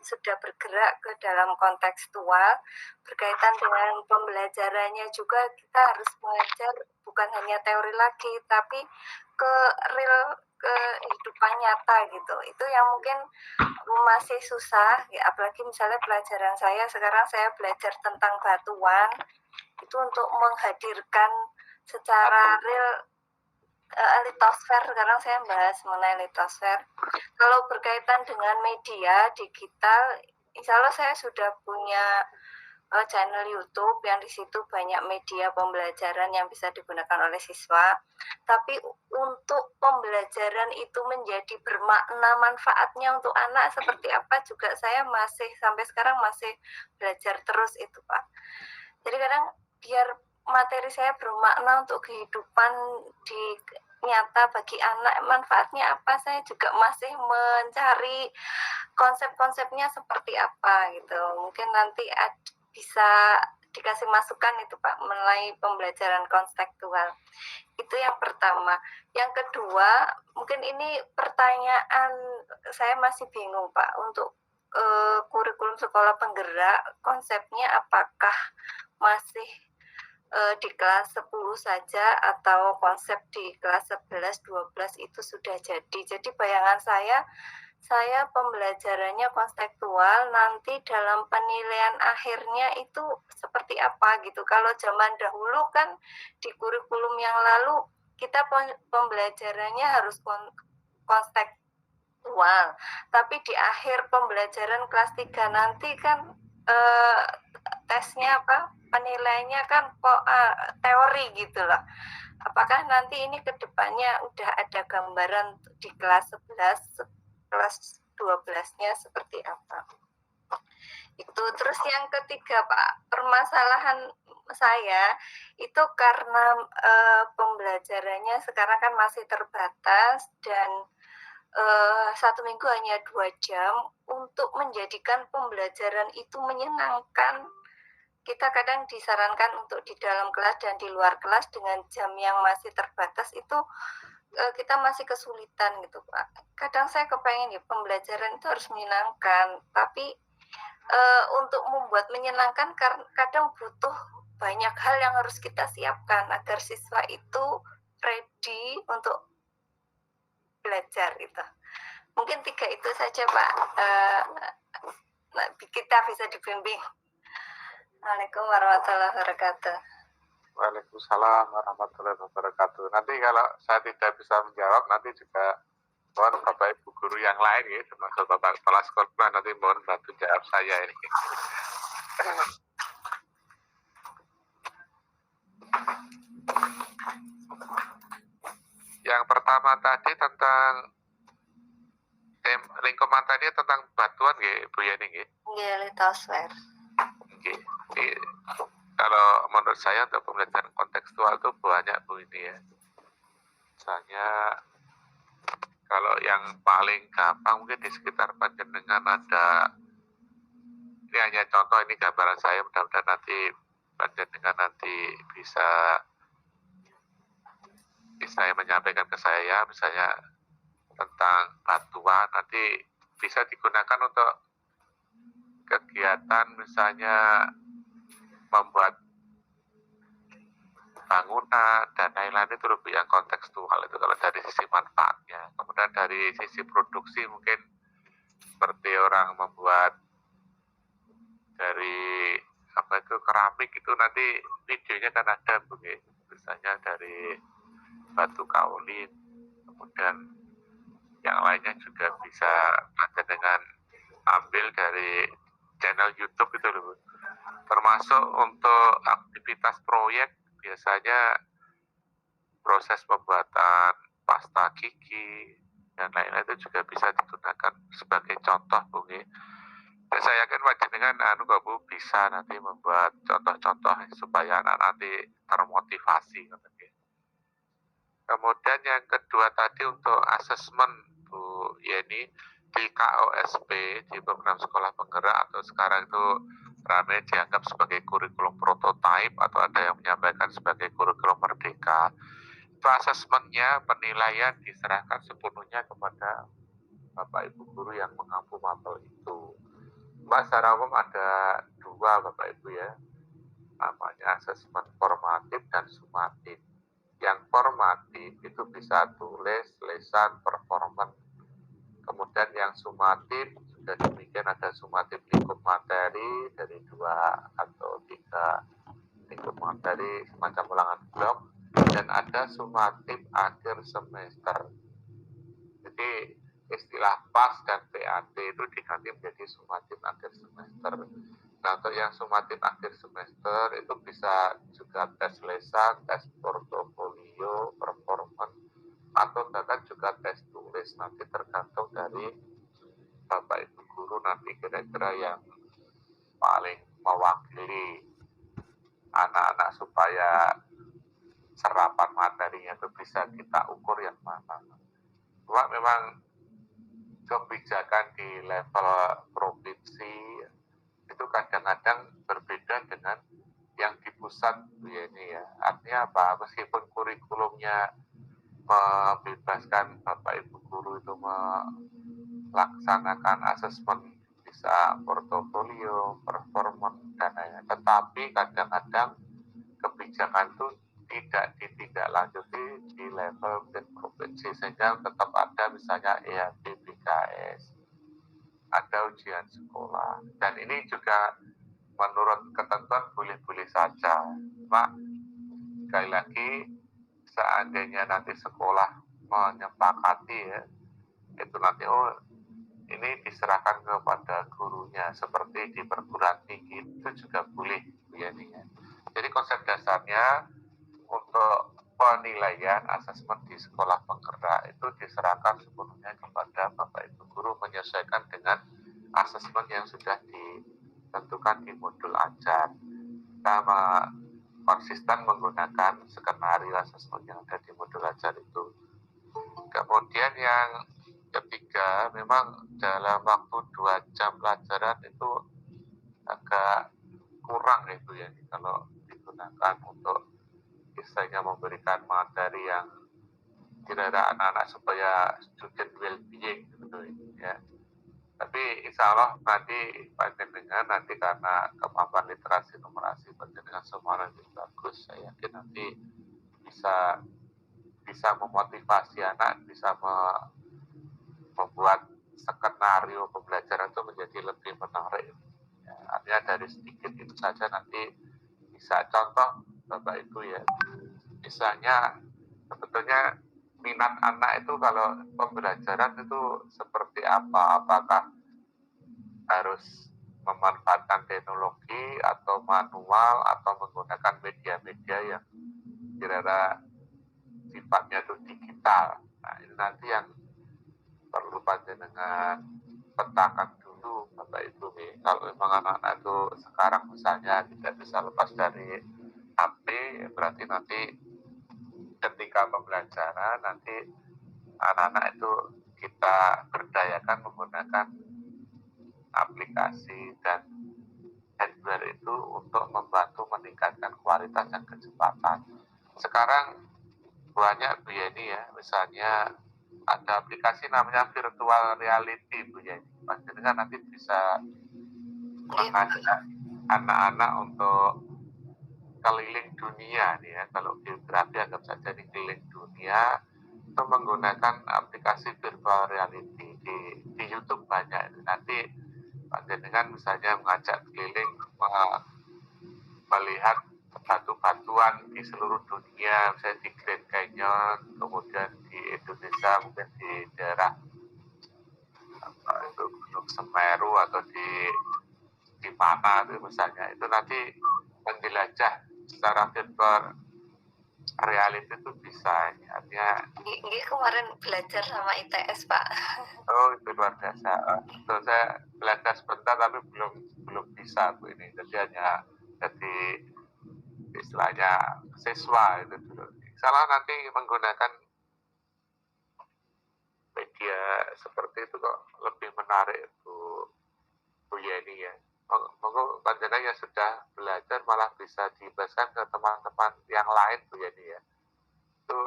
sudah bergerak ke dalam kontekstual, berkaitan dengan pembelajarannya juga kita harus mengajar bukan hanya teori lagi, tapi ke real, ke kehidupan nyata gitu. Itu yang mungkin masih susah ya, apalagi misalnya pelajaran saya sekarang, saya belajar tentang batuan, itu untuk menghadirkan secara real litosfer. Sekarang saya bahas mengenai litosfer. Kalau berkaitan dengan media digital, insya Allah saya sudah punya channel YouTube yang di situ banyak media pembelajaran yang bisa digunakan oleh siswa. Tapi untuk pembelajaran itu menjadi bermakna, manfaatnya untuk anak seperti apa juga saya masih sampai sekarang masih belajar terus itu Pak. Jadi kadang biar materi saya bermakna untuk kehidupan di nyata bagi anak, manfaatnya apa, saya juga masih mencari konsep-konsepnya seperti apa gitu. Mungkin nanti bisa dikasih masukan itu Pak mengenai pembelajaran konstekstual. Itu yang pertama. Yang kedua, mungkin ini pertanyaan saya masih bingung Pak, untuk kurikulum sekolah penggerak konsepnya apakah masih di kelas 10 saja atau konsep di kelas 11, 12 itu sudah jadi. Jadi bayangan saya pembelajarannya konstekstual, nanti dalam penilaian akhirnya itu seperti apa gitu. Kalau zaman dahulu kan di kurikulum yang lalu kita pembelajarannya harus konstekstual, tapi di akhir pembelajaran kelas 3 nanti kan tesnya apa? Penilaiannya kan teori gitu loh. Apakah nanti ini ke depannya udah ada gambaran di kelas 11, kelas 12-nya seperti apa? Itu. Terus yang ketiga Pak, permasalahan saya itu karena pembelajarannya sekarang kan masih terbatas dan 1 minggu hanya 2 jam. Untuk menjadikan pembelajaran itu menyenangkan, kita kadang disarankan untuk di dalam kelas dan di luar kelas dengan jam yang masih terbatas itu kita masih kesulitan gitu Pak. Kadang saya kepengen ya pembelajaran itu harus menyenangkan, tapi untuk membuat menyenangkan kadang butuh banyak hal yang harus kita siapkan agar siswa itu ready untuk belajar itu. Mungkin 3 itu saja Pak, kita bisa dibimbing. Assalamualaikum warahmatullahi wabarakatuh. Waalaikumsalam warahmatullahi wabarakatuh. Nanti kalau saya tidak bisa menjawab, nanti juga mohon Bapak Ibu guru yang lain ya, termasuk Bapak Kepala Sekolah, nanti mohon bantu jawab saya ini. Yang pertama tadi tentang lingkungan tadi tentang batuan nggih Bu Yeni nggih. Nggih, litosfer. Nggih. Kalau menurut saya untuk pembelajaran kontekstual itu banyak Bu ini ya. Misalnya kalau yang paling gampang mungkin di sekitar panjenengan ada, ini hanya contoh, ini gambaran saya, mudah-mudahan nanti panjenengan nanti bisa menyampaikan ke saya, misalnya tentang batuan, nanti bisa digunakan untuk kegiatan misalnya membuat bangunan dan lain-lain, itu lebih yang kontekstual itu kalau dari sisi manfaatnya. Kemudian dari sisi produksi mungkin seperti orang membuat dari keramik itu, nanti videonya kan ada begitu, misalnya dari batu kaolin, kemudian yang lainnya juga bisa ada dengan ambil dari channel YouTube itu loh. Termasuk untuk aktivitas proyek, biasanya proses pembuatan pasta gigi dan lain-lain itu juga bisa digunakan sebagai contoh Bu. Dan saya yakin panjenengan Bu bisa nanti membuat contoh-contoh supaya anak nanti termotivasi. Kemudian yang kedua tadi untuk asesmen Bu Yeni, di KOSP, di program sekolah penggerak, atau sekarang itu ramai dianggap sebagai kurikulum prototipe, atau ada yang menyampaikan sebagai kurikulum merdeka. Itu asesmennya, penilaian diserahkan sepenuhnya kepada Bapak Ibu guru yang mengampu mapel itu. Secara umum ada 2 Bapak Ibu ya, namanya asesmen formatif dan sumatif. Yang formatif itu bisa tulis, lisan, performan. Kemudian yang sumatif juga demikian, ada sumatif lingkup materi dari 2 atau 3 lingkup materi semacam ulangan blok, dan ada sumatif akhir semester. Jadi istilah PAS dan PAT itu diganti menjadi sumatif akhir semester. Nah, untuk yang sumatif akhir semester itu bisa juga tes lisan, tes portofolio, performan, atau bahkan juga tes tulis. Nanti tergantung dari Bapak Ibu guru nanti kira-kira yang paling mewakili anak-anak supaya serapan materinya itu bisa kita ukur yang mana. Cuma memang kebijakan di level provinsi itu kadang-kadang berbeda dengan yang di pusat ini ya. Artinya apa? Meskipun kurikulumnya membebaskan Bapak Ibu guru itu melaksanakan asesmen bisa portofolio, performance, dan lain-lain, tetapi kadang-kadang kebijakan itu tidak ditindaklanjuti di level provinsi, sehingga tetap ada misalnya EAD BKS, ada ujian sekolah, dan ini juga menurut ketentuan boleh-boleh saja. Cuma sekali lagi, seandainya nanti sekolah menyepakati ya, itu nanti ini diserahkan kepada gurunya, seperti di perguruan tinggi itu juga boleh ya. Jadi konsep dasarnya untuk penilaian asesmen di sekolah penggerak itu diserahkan sepenuhnya kepada Bapak Ibu guru, menyesuaikan dengan asesmen yang sudah ditentukan di modul ajar. Kita konsisten menggunakan skenario asesmen yang ada di modul ajar itu. Kemudian yang ketiga, memang dalam waktu 2 jam pelajaran itu agak kurang itu ya, kalau digunakan untuk istilahnya memberikan materi yang kira-kira anak-anak supaya student well-being gitu ya. Tapi insya Allah nanti panjenengan nanti karena kemampuan literasi numerasi panjenengan semua nanti bagus, saya yakin nanti bisa memotivasi anak, bisa membuat skenario pembelajaran itu menjadi lebih menarik. Ya, artinya dari sedikit itu saja nanti bisa contoh Bapak Ibu ya. Misalnya sebetulnya minat anak itu kalau pembelajaran itu seperti apa? Apakah harus memanfaatkan teknologi atau manual atau menggunakan media-media yang kira-kira sifatnya itu digital. Nah, ini nanti yang perlu panjenengan petakan dulu Bapak Ibu nih. Kalau memang anak-anak itu sekarang misalnya tidak bisa lepas dari HP, berarti nanti ketika pembelajaran nanti anak-anak itu kita berdayakan menggunakan aplikasi dan hardware itu untuk membantu meningkatkan kualitas dan kecepatan. Sekarang banyak Bu Yeni ya, misalnya ada aplikasi namanya virtual reality Bu Yeni. Pastinya nanti bisa mengajak anak-anak untuk keliling dunia nih ya. Kalau geografi anggap saja di keliling dunia itu menggunakan aplikasi virtual reality di YouTube banyak. Nanti panjenengan misalnya mengajak keliling melihat batu-batuan di seluruh dunia, misalnya di Grand Canyon, kemudian di Indonesia mungkin di daerah itu Gunung Semeru atau di mana itu misalnya, itu nanti menjelajah secara virtual reality itu bisa, artinya Ini kemarin belajar sama ITS Pak. oh itu luar biasa. So, saya belajar sebentar tapi belum bisa Bu ini, jadi hanya jadi istilahnya siswa itu dulu. Salah nanti menggunakan media seperti itu kok lebih menarik Bu Yeni ya. Monggo panjenengan yang sudah belajar malah bisa dibahaskan ke teman-teman yang lain Bu Yeni ya. Itu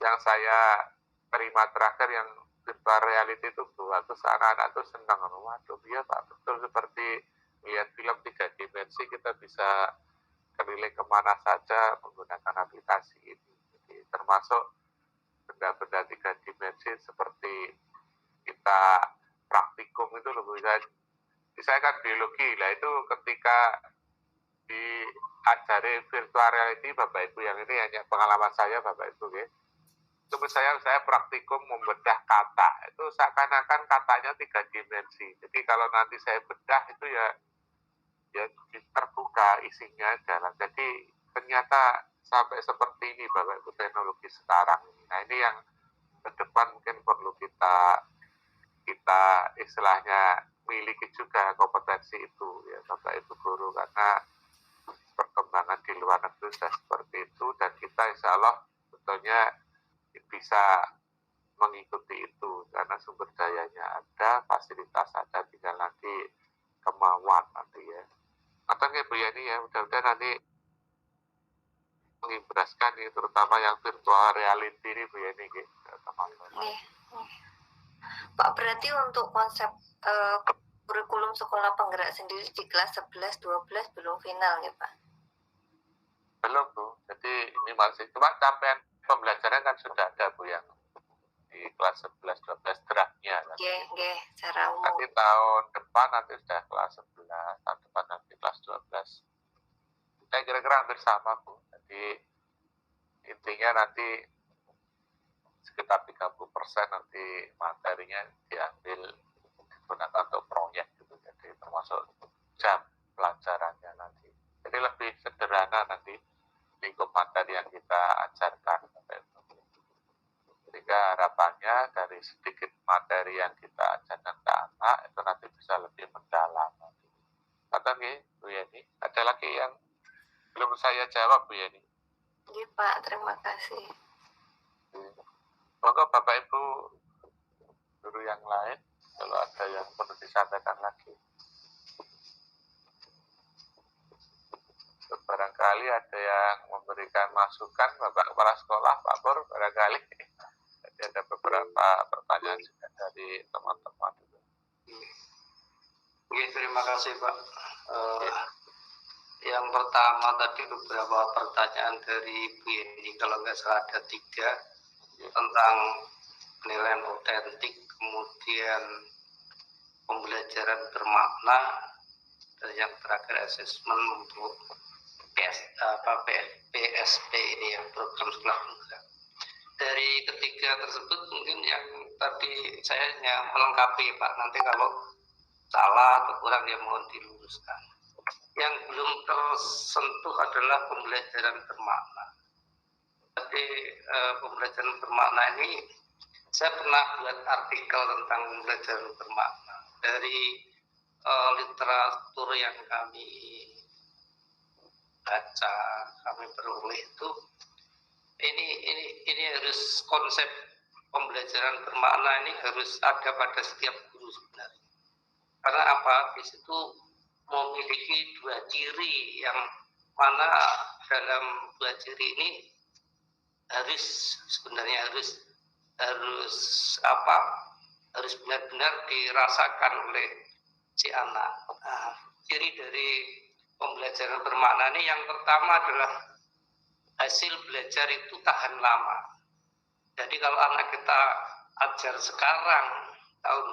yang saya terima terakhir yang virtual reality itu bagus, anak-anak itu senang. Waduh iya Pak, betul seperti lihat film 3 dimensi, kita bisa keliling kemana saja menggunakan aplikasi ini. Jadi, termasuk benda-benda 3 dimensi seperti kita praktikum itu loh, saya kan biologi lah, itu ketika diajari virtual reality Bapak Ibu, yang ini hanya pengalaman saya Bapak Ibu ya. Itu saya praktikum membedah kata, itu seakan-akan katanya 3 dimensi. Jadi kalau nanti saya bedah itu ya terbuka isinya jalan. Jadi ternyata sampai seperti ini Bapak Ibu teknologi sekarang ini. Nah ini yang ke depan mungkin perlu kita istilahnya miliki juga kompetensi itu ya Bapak Ibu guru, karena perkembangan di luar negeri sudah seperti itu dan kita insya Allah sebetulnya bisa mengikuti itu karena sumber dayanya ada, fasilitas ada, tinggal nanti kemauan nanti ya. Atau Bu Yani ya, mudah-mudahan nanti mengimbaskan nih, terutama yang virtual reality ini Bu Yani gitu, teman-teman. Pak, berarti untuk konsep kurikulum sekolah penggerak sendiri di kelas 11-12 belum final ya Pak? Belum Bu, jadi ini masih cuma capaian pembelajaran kan sudah ada Bu yang di kelas 11-12 draftnya. Oke, secara umum. Nanti tahun depan nanti sudah kelas 11, tahun depan nanti kelas 12. Saya kira-kira hampir sama Bu. Jadi intinya nanti sekitar 30% nanti materinya diambil digunakan untuk proyek gitu. Jadi termasuk jam pelajarannya nanti. Jadi lebih sederhana nanti lingkup materi yang kita ajarkan. Sehingga harapannya dari sedikit materi yang kita ajarkan ke anak itu nanti bisa lebih mendalam. Kata Bu Yani, ada lagi yang belum saya jawab Bu Yani? Iya Pak, terima kasih. Monggo Bapak Ibu guru yang lain kalau ada yang perlu disampaikan lagi. Barangkali ada yang memberikan masukan Bapak Kepala Sekolah, Pak Pur, barangkali. Nanti ada beberapa pertanyaan juga dari teman-teman. Oke, terima kasih Pak. Yang pertama tadi beberapa pertanyaan dari Bu Yeni, kalau nggak salah ada 3 tentang penilaian otentik, kemudian pembelajaran bermakna, dan yang terakhir asesmen untuk PSP ini yang program sekolah penggerak. Dari ketiga tersebut mungkin yang tadi saya hanya melengkapi Pak, nanti kalau salah atau kurang ya mohon diluruskan. Yang belum tersentuh adalah pembelajaran bermakna. Jadi pembelajaran bermakna ini saya pernah buat artikel tentang pembelajaran bermakna dari literatur yang kami baca, kami peroleh itu ini harus konsep pembelajaran bermakna ini harus ada pada setiap guru sebenarnya. Karena apa? Di situ memiliki 2 ciri yang mana dalam 2 ciri ini harus benar-benar dirasakan oleh si anak. Nah, ciri dari pembelajaran bermakna ini yang pertama adalah hasil belajar itu tahan lama. Jadi kalau anak kita ajar sekarang tahun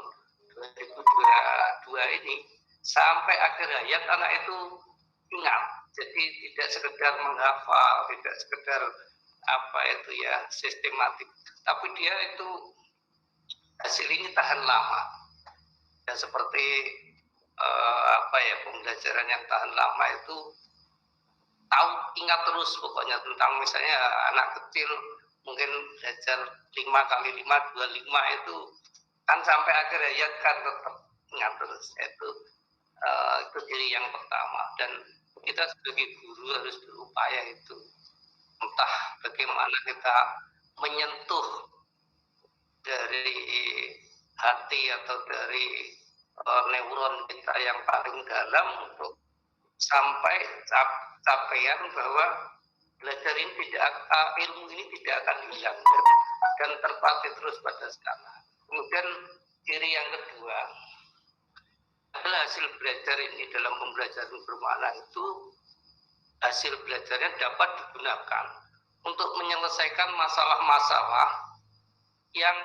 2022 ini sampai akhir hayat anak itu ingat. Jadi tidak sekedar menghafal, tidak sekedar sistematik, tapi dia itu hasil ini tahan lama. Dan seperti pembelajaran yang tahan lama itu ingat terus pokoknya tentang misalnya anak kecil mungkin belajar 5 x 5 25 itu kan sampai akhir hayat kan tetap ingat terus. Itu ciri yang pertama, dan kita sebagai guru harus berupaya itu entah bagaimana kita menyentuh dari hati atau dari neuron kita yang paling dalam untuk sampai capaian bahwa belajar ini ilmu ini tidak akan hilang dan terpakai terus pada sekarang. Kemudian ciri yang kedua adalah hasil belajar ini dalam pembelajaran bermakna itu hasil belajarnya dapat digunakan untuk menyelesaikan masalah-masalah yang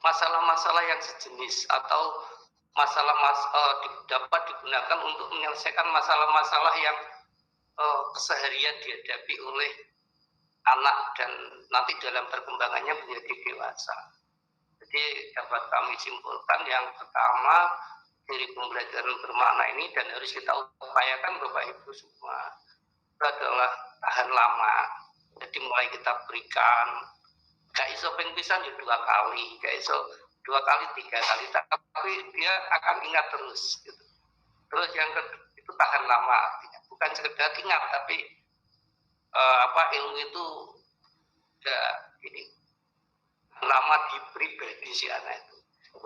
masalah-masalah yang sejenis atau dapat digunakan untuk menyelesaikan masalah-masalah yang keseharian dihadapi oleh anak dan nanti dalam perkembangannya menjadi dewasa. Jadi dapat kami simpulkan yang pertama dari pembelajaran bermakna ini dan harus kita upayakan Bapak Ibu semua itu adalah tahan lama. Jadi mulai kita berikan gak iso ping pisan ya 2 kali, gak iso 2 kali 3 kali, tapi dia akan ingat terus gitu. Terus yang kedua itu tahan lama, artinya bukan sekedar ingat tapi ilmu itu lama di pribadi si anak itu.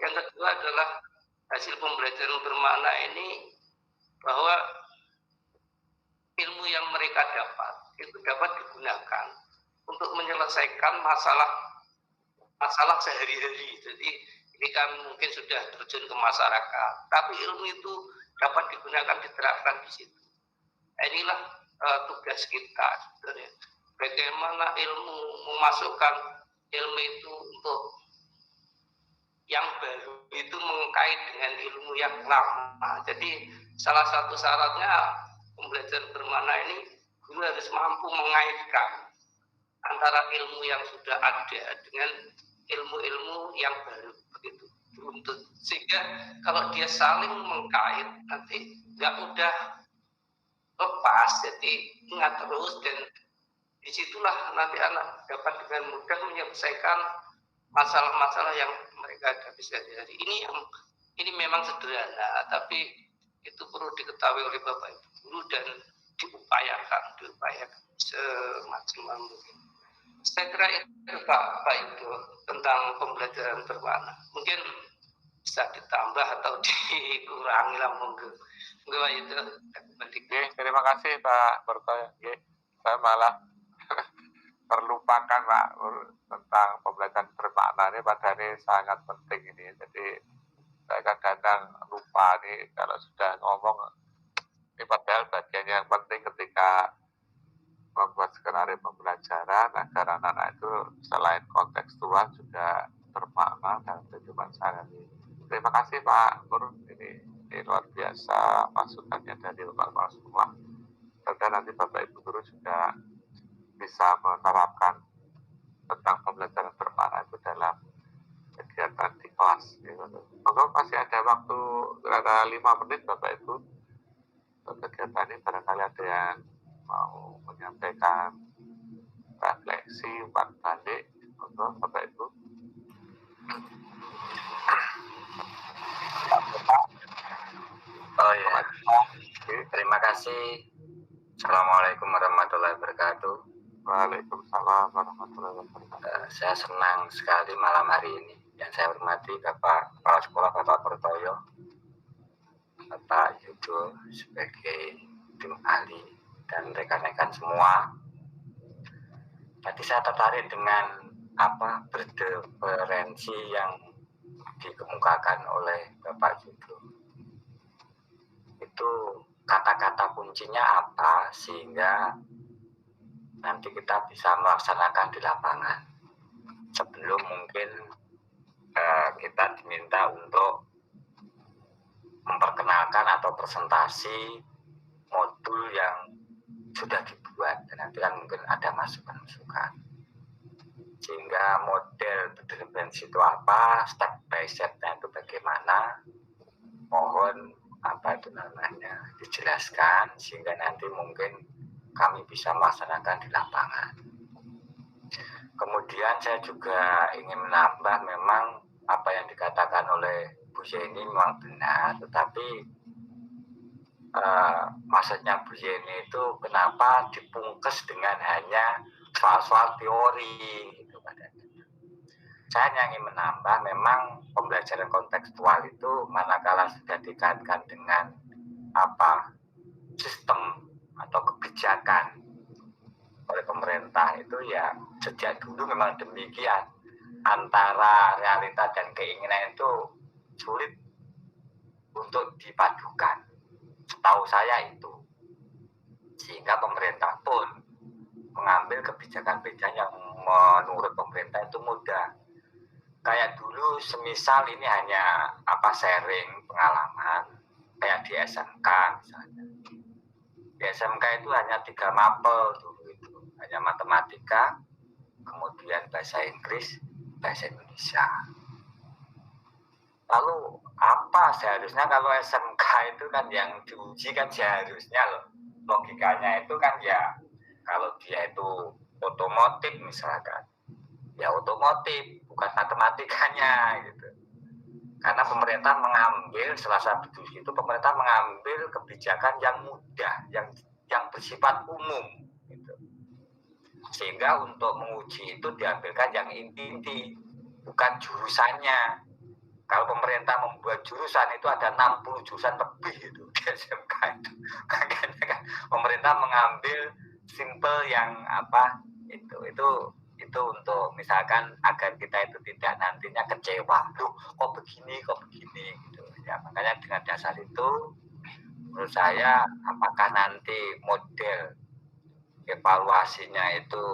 Yang kedua adalah hasil pembelajaran bermakna ini bahwa ilmu yang mereka dapat itu dapat digunakan untuk menyelesaikan masalah sehari-hari. Jadi ini kan mungkin sudah terjun ke masyarakat, tapi ilmu itu dapat digunakan, diterapkan di situ. Inilah tugas kita sebenarnya. Bagaimana ilmu memasukkan ilmu itu untuk yang baru itu mengkait dengan ilmu yang lama. Jadi salah satu syaratnya pembelajaran bermakna ini guru harus mampu mengaitkan antara ilmu yang sudah ada dengan ilmu-ilmu yang baru begitu beruntun, sehingga kalau dia saling mengkait nanti nggak mudah lepas, jadi ingat terus dan disitulah nanti anak dapat dengan mudah menyelesaikan masalah-masalah yang mereka hadapi sehari-hari. Ini memang sederhana, tapi itu perlu diketahui oleh Bapak Ibu guru dan diupayakan semaksimal mungkin. Saya kira itu Pak Ibu tentang pembelajaran bermakna. Mungkin bisa ditambah atau dikurangi lah monggo. Enggak itu. Terima kasih Pak Berto. Saya malah terlupakan Pak tentang pembelajaran bermakna ini, padahal ini sangat penting ini. Jadi saya kadang-kadang lupa nih kalau sudah ngomong ini, padahal bagian yang penting ketika membuat skenario pembelajaran agar anak-anak itu selain kontekstual juga bermakna dalam kehidupan sehari-hari. Terima kasih Pak Pur, ini luar biasa masukannya dari Bapak-Bapak semua. Dan nanti Bapak Ibu Guru juga bisa menerapkan tentang pembelajaran bermakna itu dalam kegiatan di kelas. Maka masih ada waktu kira-kira 5 menit Bapak Ibu untuk kegiatan ini. Barangkali ada yang mau menyampaikan refleksi, umpan balik untuk Bapak Ibu. Oh iya, terima kasih. Assalamualaikum warahmatullahi wabarakatuh. Waalaikumsalam warahmatullahi wabarakatuh. Saya senang sekali malam hari ini. Yang saya hormati Bapak Kepala Sekolah Bapak Purtoyo, Bapak Yudo sebagai tim ahli dan rekan-rekan semua. Tadi saya tertarik dengan berdiferensi yang dikemukakan oleh Bapak Yudo. Itu kata-kata kuncinya apa sehingga nanti kita bisa melaksanakan di lapangan. Sebelum mungkin kita diminta untuk memperkenalkan atau presentasi modul yang sudah dibuat, dan nanti kan mungkin ada masukan-masukan. Sehingga model berdifferensi itu apa, step by step-nya itu bagaimana, mohon dijelaskan sehingga nanti mungkin kami bisa melaksanakan di lapangan. Kemudian saya juga ingin menambah, memang apa yang dikatakan oleh Bu Yeni memang benar, tetapi maksudnya Bu Yeni itu kenapa dipungkes dengan hanya soal-soal teori gitu padanya. Saya hanya ingin menambah, memang pembelajaran kontekstual itu manakala sudah dikaitkan dengan sistem atau kebijakan oleh pemerintah itu ya sejak dulu memang demikian, antara realita dan keinginan itu sulit untuk dipadukan, setahu saya itu, sehingga pemerintah pun mengambil kebijakan-kebijakan yang menurut pemerintah itu mudah. Kayak dulu semisal ini hanya sharing pengalaman, kayak di SMK misalnya. Di SMK itu hanya 3 mapel dulu itu, hanya matematika, kemudian bahasa Inggris, bahasa Indonesia. Lalu apa seharusnya kalau SMK itu kan yang diuji kan seharusnya logikanya itu kan ya kalau dia itu otomotif misalkan, ya otomotif, bukan matematikanya gitu. Karena pemerintah mengambil, salah satu itu pemerintah mengambil kebijakan yang mudah, yang bersifat umum gitu. Sehingga untuk menguji itu diambilkan yang inti-inti, bukan jurusannya. Kalau pemerintah membuat jurusan itu ada 60 jurusan lebih itu di SMK itu. Makanya kan pemerintah mengambil simple yang itu untuk misalkan agar kita itu tidak nantinya kecewa, loh kok begini gitu ya. Makanya dengan dasar itu menurut saya apakah nanti model evaluasinya itu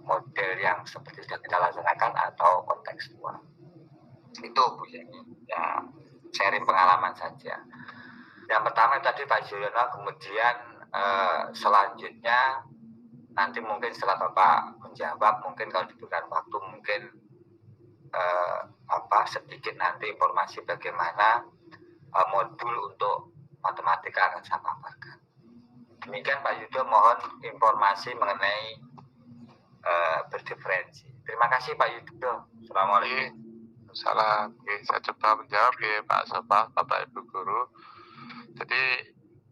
model yang seperti sudah kita laksanakan atau kontekstual, itu Bu Yeni ya, sharing pengalaman saja. Yang pertama tadi Pak Juliano, kemudian selanjutnya nanti mungkin setelah Bapak menjawab, mungkin kalau diberikan waktu mungkin sedikit nanti informasi bagaimana modul untuk matematika akan saya paparkan. Demikian Pak Yudo, mohon informasi mengenai berdiferensi. Terima kasih Pak Yudo. Assalamualaikum. Salam. Saya coba menjawab Pak Sobat, Bapak Ibu Guru. Jadi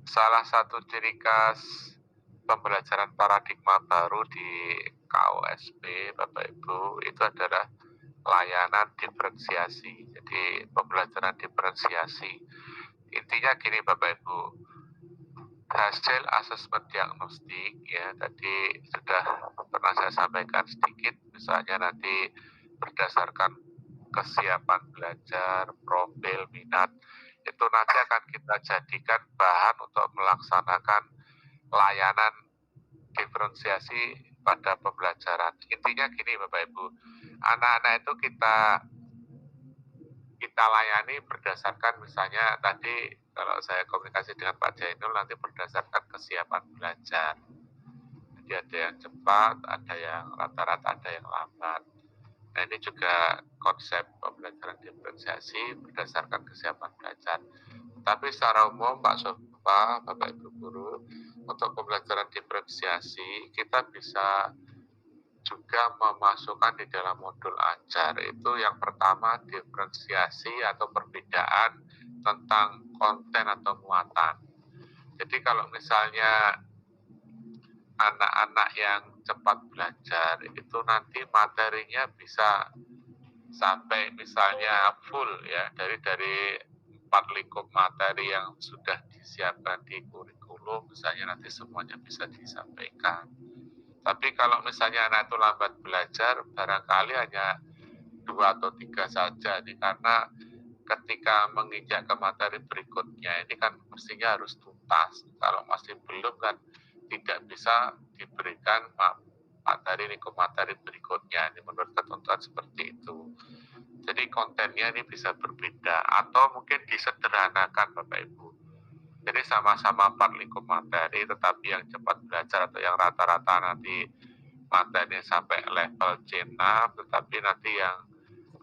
salah satu ciri khas pembelajaran paradigma baru di KOSP Bapak Ibu itu adalah layanan diferensiasi. Jadi pembelajaran diferensiasi. Intinya gini Bapak Ibu, hasil asesmen diagnostik ya tadi sudah pernah saya sampaikan sedikit, misalnya nanti berdasarkan kesiapan belajar, profil, minat, itu nanti akan kita jadikan bahan untuk melaksanakan layanan diferensiasi pada pembelajaran. Intinya gini Bapak Ibu, anak-anak itu kita layani berdasarkan misalnya tadi kalau saya komunikasi dengan Pak Jainul nanti berdasarkan kesiapan belajar. Jadi ada yang cepat, ada yang rata-rata, ada yang lambat. Nah ini juga konsep pembelajaran diferensiasi berdasarkan kesiapan belajar. Tapi secara umum Pak Sofa, Bapak Ibu Guru, untuk pembelajaran diferensiasi kita bisa juga memasukkan di dalam modul ajar itu yang pertama diferensiasi atau perbedaan tentang konten atau muatan. Jadi kalau misalnya anak-anak yang cepat belajar itu nanti materinya bisa sampai misalnya full ya dari 4 lingkup materi yang sudah disiapkan di kurikulum misalnya nanti semuanya bisa disampaikan. Tapi kalau misalnya anak itu lambat belajar, barangkali hanya 2 atau 3 saja nih, karena ketika menginjak ke materi berikutnya ini kan mestinya harus tuntas. Kalau masih belum kan tidak bisa diberikan materi berikutnya. Ini menurut ketentuan seperti itu. Jadi kontennya ini bisa berbeda atau mungkin disederhanakan Bapak Ibu. Jadi sama-sama 4 lingkup materi, tetapi yang cepat belajar atau yang rata-rata nanti materinya sampai level C6, tetapi nanti yang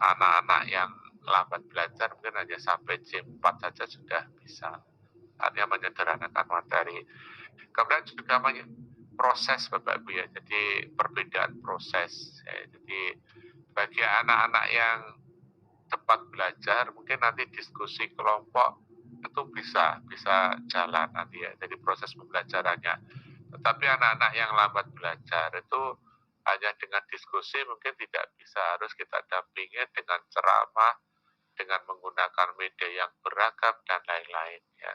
anak-anak yang lambat belajar mungkin hanya sampai C4 saja sudah bisa. Artinya menyederhanakan materi. Kemudian juga proses Bapak Ibu ya, jadi perbedaan proses. Ya. Jadi bagi anak-anak yang cepat belajar, mungkin nanti diskusi kelompok itu bisa jalan nanti ya, jadi proses pembelajarannya. Tetapi anak-anak yang lambat belajar itu hanya dengan diskusi mungkin tidak bisa, harus kita dampingi dengan ceramah, dengan menggunakan media yang beragam dan lain-lain ya.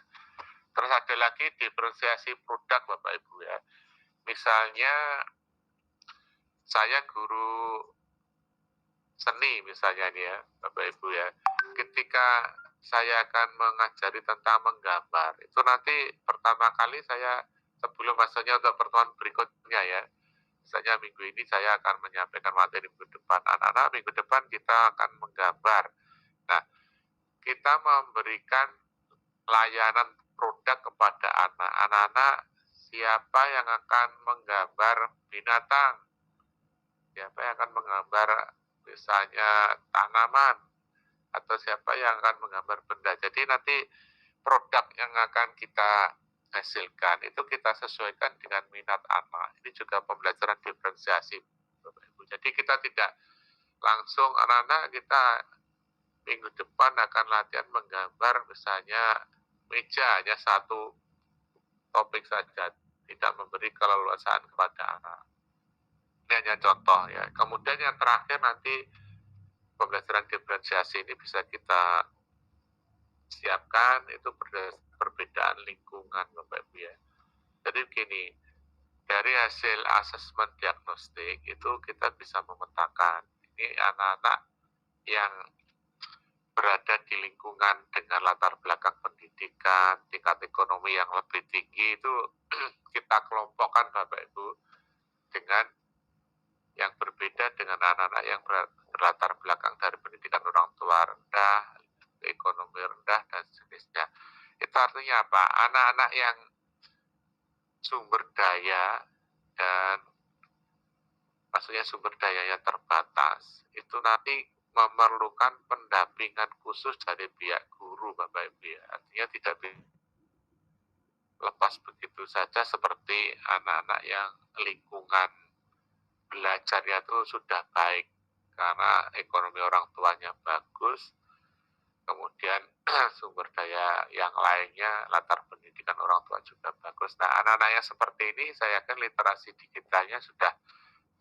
Terus ada lagi diferensiasi produk Bapak Ibu ya. Misalnya saya guru seni misalnya nih ya Bapak Ibu ya, ketika saya akan mengajari tentang menggambar itu nanti pertama kali saya sebelum masanya untuk pertemuan berikutnya ya, misalnya minggu ini saya akan menyampaikan materi minggu depan, anak-anak minggu depan kita akan menggambar. Nah kita memberikan layanan produk kepada anak-anak siapa yang akan menggambar binatang, siapa yang akan menggambar misalnya tanaman, atau siapa yang akan menggambar benda. Jadi nanti produk yang akan kita hasilkan itu kita sesuaikan dengan minat anak. Ini juga pembelajaran diferensiasi Bapak Ibu. Jadi kita tidak langsung anak-anak kita minggu depan akan latihan menggambar misalnya meja hanya satu topik saja, tidak memberi keleluasaan kepada anak. Ini hanya contoh ya. Kemudian yang terakhir nanti pembelajaran diferensiasi ini bisa kita siapkan itu perbedaan lingkungan Bapak Ibu ya. Jadi begini, dari hasil asesmen diagnostik itu kita bisa memetakan ini anak-anak yang berada di lingkungan dengan latar belakang pendidikan, tingkat ekonomi yang lebih tinggi itu kita kelompokkan Bapak Ibu dengan yang berbeda dengan anak-anak yang berlatar belakang dari pendidikan orang tua rendah, ekonomi rendah, dan sejenisnya. Itu artinya apa? Anak-anak yang sumber daya dan maksudnya sumber dayanya terbatas, itu nanti memerlukan pendampingan khusus dari pihak guru Bapak Ibu ya. Artinya tidak lepas begitu saja seperti anak-anak yang lingkungan belajarnya itu sudah baik karena ekonomi orang tuanya bagus, kemudian sumber daya yang lainnya, latar pendidikan orang tua juga bagus. Nah, anak-anak yang seperti ini saya yakin literasi digitalnya sudah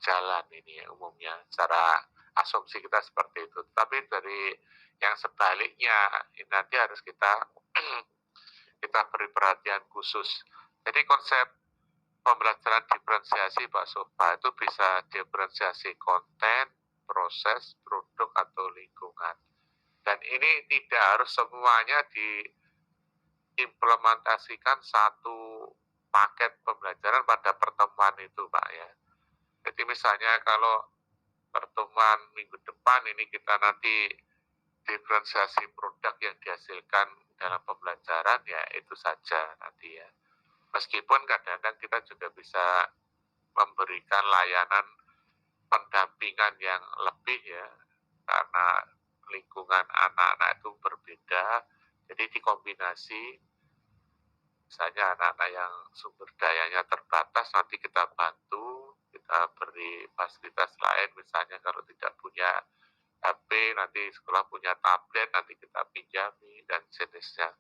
jalan ini ya, umumnya secara asumsi kita seperti itu. Tapi dari yang sebaliknya nanti harus kita beri perhatian khusus Jadi konsep pembelajaran diferensiasi Pak Sofa itu bisa diferensiasi konten, proses, produk, atau lingkungan. Dan ini tidak harus semuanya diimplementasikan satu paket pembelajaran pada pertemuan itu Pak ya. Jadi misalnya kalau pertemuan minggu depan ini kita nanti diferensiasi produk yang dihasilkan dalam pembelajaran, ya itu saja nanti ya. Meskipun kadang-kadang kita juga bisa memberikan layanan pendampingan yang lebih ya, karena lingkungan anak-anak itu berbeda, jadi dikombinasi, misalnya anak-anak yang sumber dayanya terbatas, nanti kita bantu, kita beri fasilitas lain, misalnya kalau tidak punya HP, nanti sekolah punya tablet, nanti kita pinjami, dan jenisnya.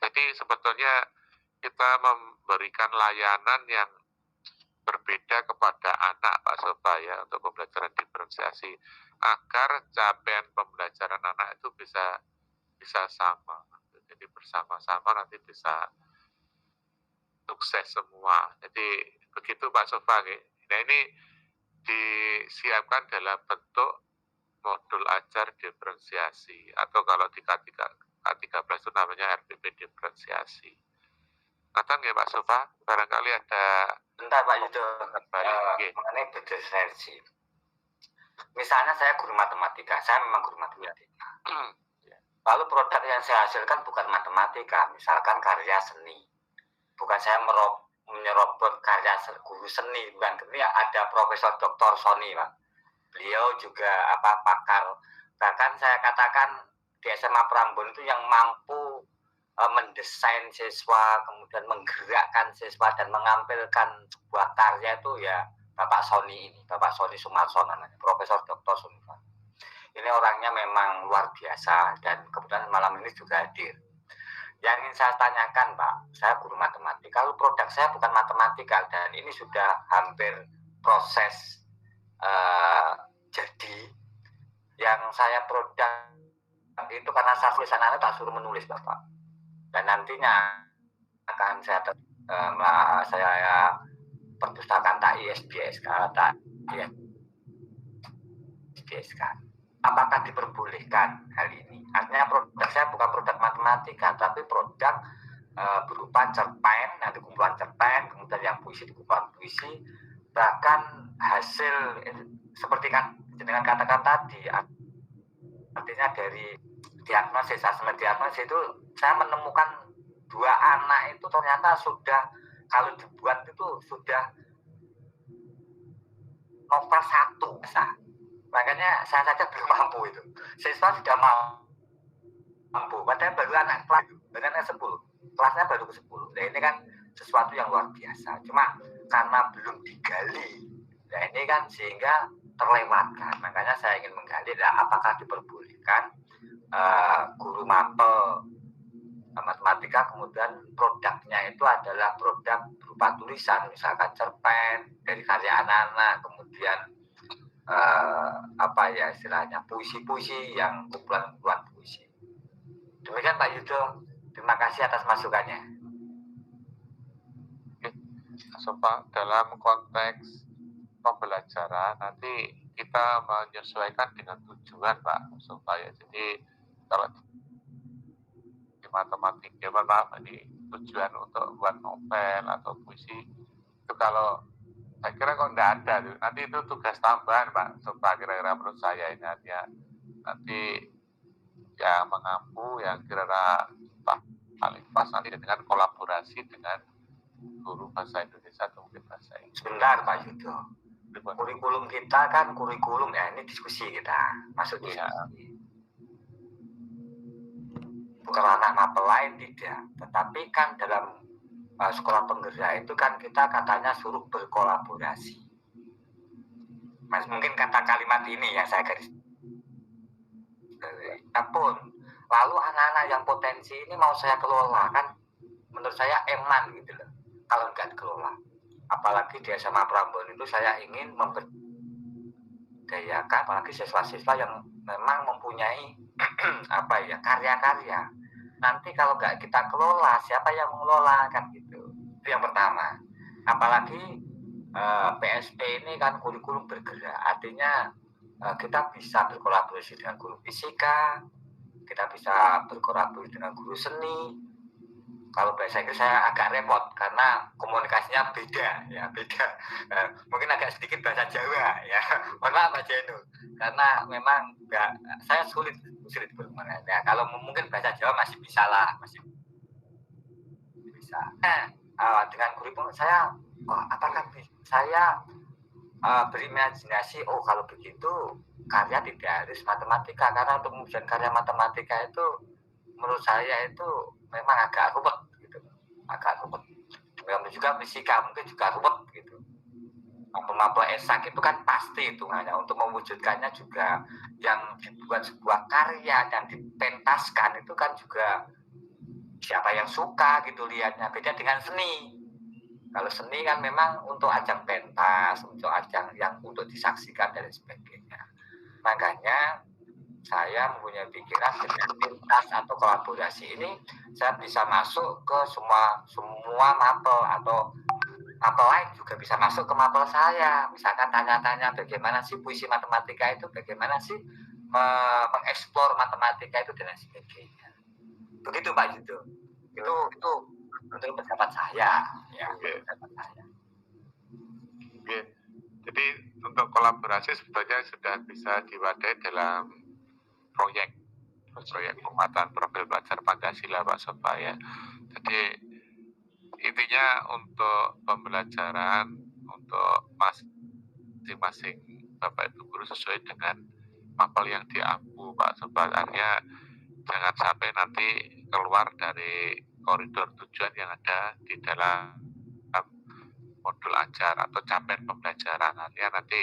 Jadi sebetulnya kita memberikan layanan yang berbeda kepada anak Pak Sofa ya, untuk pembelajaran diferensiasi, agar capaian pembelajaran anak itu bisa sama. Jadi bersama-sama nanti bisa sukses semua. Jadi begitu Pak Sofa. Nah ini disiapkan dalam bentuk modul ajar diferensiasi, atau kalau di K13 itu namanya RPP diferensiasi. Nonton ya Pak Sofa, barangkali ada. Bentar Pak Yudo, mengenai diferensiasi. Misalnya saya guru matematika, saya memang guru matematika. Lalu produk yang saya hasilkan bukan matematika, misalkan karya seni. Bukan saya menyerobot karya guru seni, bukan. Ini ada Profesor Dr. Sony Pak. Beliau juga pakar. Bahkan saya katakan di SMA Prambon itu yang mampu mendesain siswa, kemudian menggerakkan siswa dan mengampilkan sebuah karya itu ya Bapak Sony ini, Bapak Sony Sumarsono, Profesor Dr. Sony. Ini orangnya memang luar biasa dan kemudian malam ini juga hadir. Yang ingin saya tanyakan Pak, saya guru matematika, kalau produk saya bukan matematika dan ini sudah hampir proses jadi yang saya produk itu karena saya tulisan anak tak suruh menulis Bapak, dan nantinya akan saya perpustakaan tak ISBSK, tak ISBSK. Apakah diperbolehkan hal ini? Artinya produk saya bukan produk matematika, tapi produk berupa cerpen, nanti kumpulan cerpen, kemudian yang puisi di kumpulan puisi, bahkan hasil seperti kan dengan katakan tadi, artinya dari diagnosis, asesmen diagnosis itu saya menemukan 2 anak itu ternyata sudah, kalau dibuat itu sudah novel 1 bisa. Makanya saya saja belum mampu itu. Siswa sudah mampu, padahal baru anak kelas, dengan 10, kelasnya baru ke 10. Nah ini kan sesuatu yang luar biasa. Cuma karena belum digali, nah ini kan sehingga terlewatkan. Makanya saya ingin menggali, apakah diperbolehkan guru mapel matematika kemudian produknya itu adalah produk berupa tulisan, misalkan cerpen dari karya anak-anak, kemudian istilahnya puisi-puisi yang kumpulan-kumpulan puisi. Demikian Pak Yudo, terima kasih atas masukannya. Sofa, dalam konteks pembelajaran nanti kita menyesuaikan dengan tujuan Pak Sofa ya. Jadi kalau di matematika, ini tujuan untuk buat novel atau puisi, itu kalau saya kira kok enggak ada, nanti itu tugas tambahan Pak Sofa, kira-kira menurut saya ini hanya nanti yang mengampu yang kira-kira paling pas nanti dengan kolaborasi dengan guru bahasa Indonesia atau mungkin bahasa Inggris. Sebentar Pak Yudo, kurikulum kita kan kurikulum ya, ini diskusi kita, masuk diskusi. Ya. Bukan ranah mapel lain tidak, tetapi kan dalam sekolah penggerak itu kan kita katanya suruh berkolaborasi. Mas, mungkin kata kalimat ini yang saya garis. Apapun, lalu anak-anak yang potensi ini mau saya kelola kan, menurut saya eman gitu loh. Kalau nggak dikelola, apalagi di SMA Prambon itu saya ingin memberdayakan apalagi siswa-siswa yang memang mempunyai karya-karya. Nanti kalau nggak kita kelola, siapa yang mengelola kan gitu. Itu yang pertama. Apalagi PSP ini kan kurikulum bergerak, artinya kita bisa berkolaborasi dengan guru fisika, kita bisa berkolaborasi dengan guru seni. Kalau bahasa Inggris saya agak repot karena komunikasinya beda, ya beda. Mungkin agak sedikit bahasa Jawa, ya. Mohon maaf Pak Jenu, karena memang saya sulit berkomunikasi. Ya, kalau mungkin bahasa Jawa masih bisa lah, masih bisa. Dengan kurikulum saya, apakah saya berimajinasi, kalau begitu karya tidak harus matematika, karena untuk mewujudkan karya matematika itu menurut saya itu memang agak ruwet gitu, agak ruwet. Kemudian juga fisika mungkin juga ruwet gitu. Mapel-mapel esak itu kan pasti hitungannya, untuk mewujudkannya juga yang dibuat sebuah karya dan dipentaskan itu kan juga siapa yang suka gitu lihatnya. Beda dengan seni. Kalau seni kan memang untuk ajang pentas, untuk ajang yang untuk disaksikan dan sebagainya. Makanya saya mempunyai pikiran dengan pentas atau kolaborasi ini, saya bisa masuk ke semua mapel, atau mapel lain juga bisa masuk ke mapel saya. Misalkan tanya-tanya bagaimana sih puisi matematika itu, bagaimana sih mengeksplor matematika itu dan sebagainya. Begitu Pak Yudo. Itu menurut pendapat saya, ya. Pendapat saya. Oke. Jadi untuk kolaborasi sebetulnya sudah bisa diwadai dalam proyek penguatan profil belajar Pancasila Pak Sofa ya. Jadi intinya untuk pembelajaran untuk masing-masing Bapak Ibu guru sesuai dengan mapel yang diampu Pak Sofa. Artinya jangan sampai nanti keluar dari koridor tujuan yang ada di dalam modul ajar atau capaian pembelajaran. Artinya nanti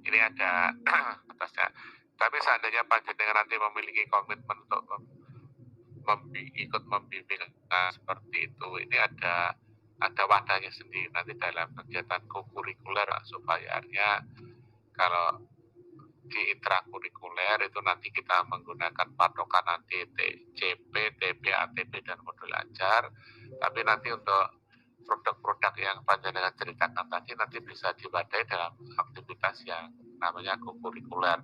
ini ada atasnya. Tapi seandainya panjenengan nanti memiliki komitmen untuk ikut membimbing seperti itu, ini ada wadahnya sendiri nanti dalam kegiatan kurikuler supaya artinya kalau di intrakurikuler itu nanti kita menggunakan patokan nanti CP, TP, ATP dan modul ajar. Tapi nanti untuk produk-produk yang panjenengan ceritakan tadi nanti bisa diwadai dalam aktivitas yang namanya kurikuler.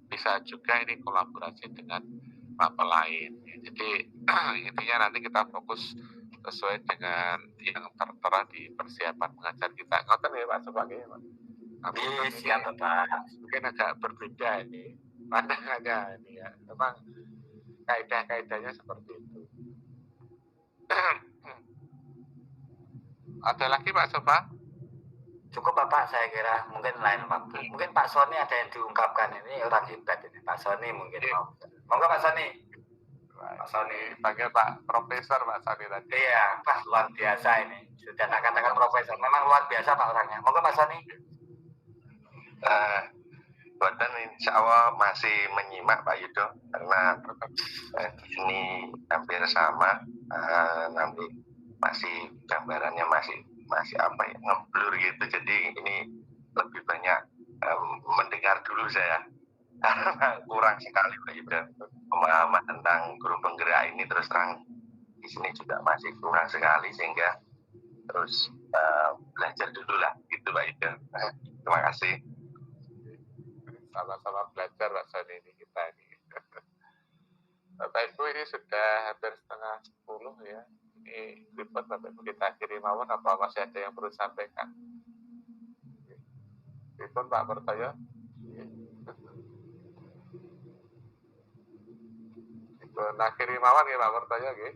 Bisa juga ini kolaborasi dengan mapel lain. Jadi intinya nanti kita fokus sesuai dengan yang tertera di persiapan pengajar kita. Ngoten ya Pak sebagai Pak. Siap Bapak. Mungkin agak berbeda ini pandangannya ini ya. Memang kaidah-kaidahnya seperti itu. Ada lagi Pak Sofa? Cukup Bapak, saya kira mungkin lain waktu. Mungkin Pak Sony ada yang diungkapkan, ini orang hebat ini. Pak Sony mungkin mau. Monggo Pak Sony. Pak Sony panggil Pak Profesor Pak Sony tadi. Iya, Pak luar biasa ini. Sudah tak katakan Profesor, memang luar biasa Pak orangnya. Monggo Pak Sony. Buatan insya Allah masih menyimak Pak Yudo karena ini hampir sama, nanti masih gambarannya masih apa ya, ngeblur gitu. Jadi ini lebih banyak mendengar dulu saya karena kurang sekali Pak Yudo pemahaman tentang guru penggerak ini, terus terang di sini juga masih kurang sekali, sehingga terus belajar dulu lah gitu Pak Yudo. Terima kasih. Sama-sama belajar Pak Sony ini kita ini. Bapak Ibu ini sudah hampir setengah 10 ya. Ini report Bapak Ibu kita akhiri mawon, apa masih ada yang perlu sampaikan? Report Pak Pertoyo. Report akhiri mawon ya Pak Pertoyo nggih.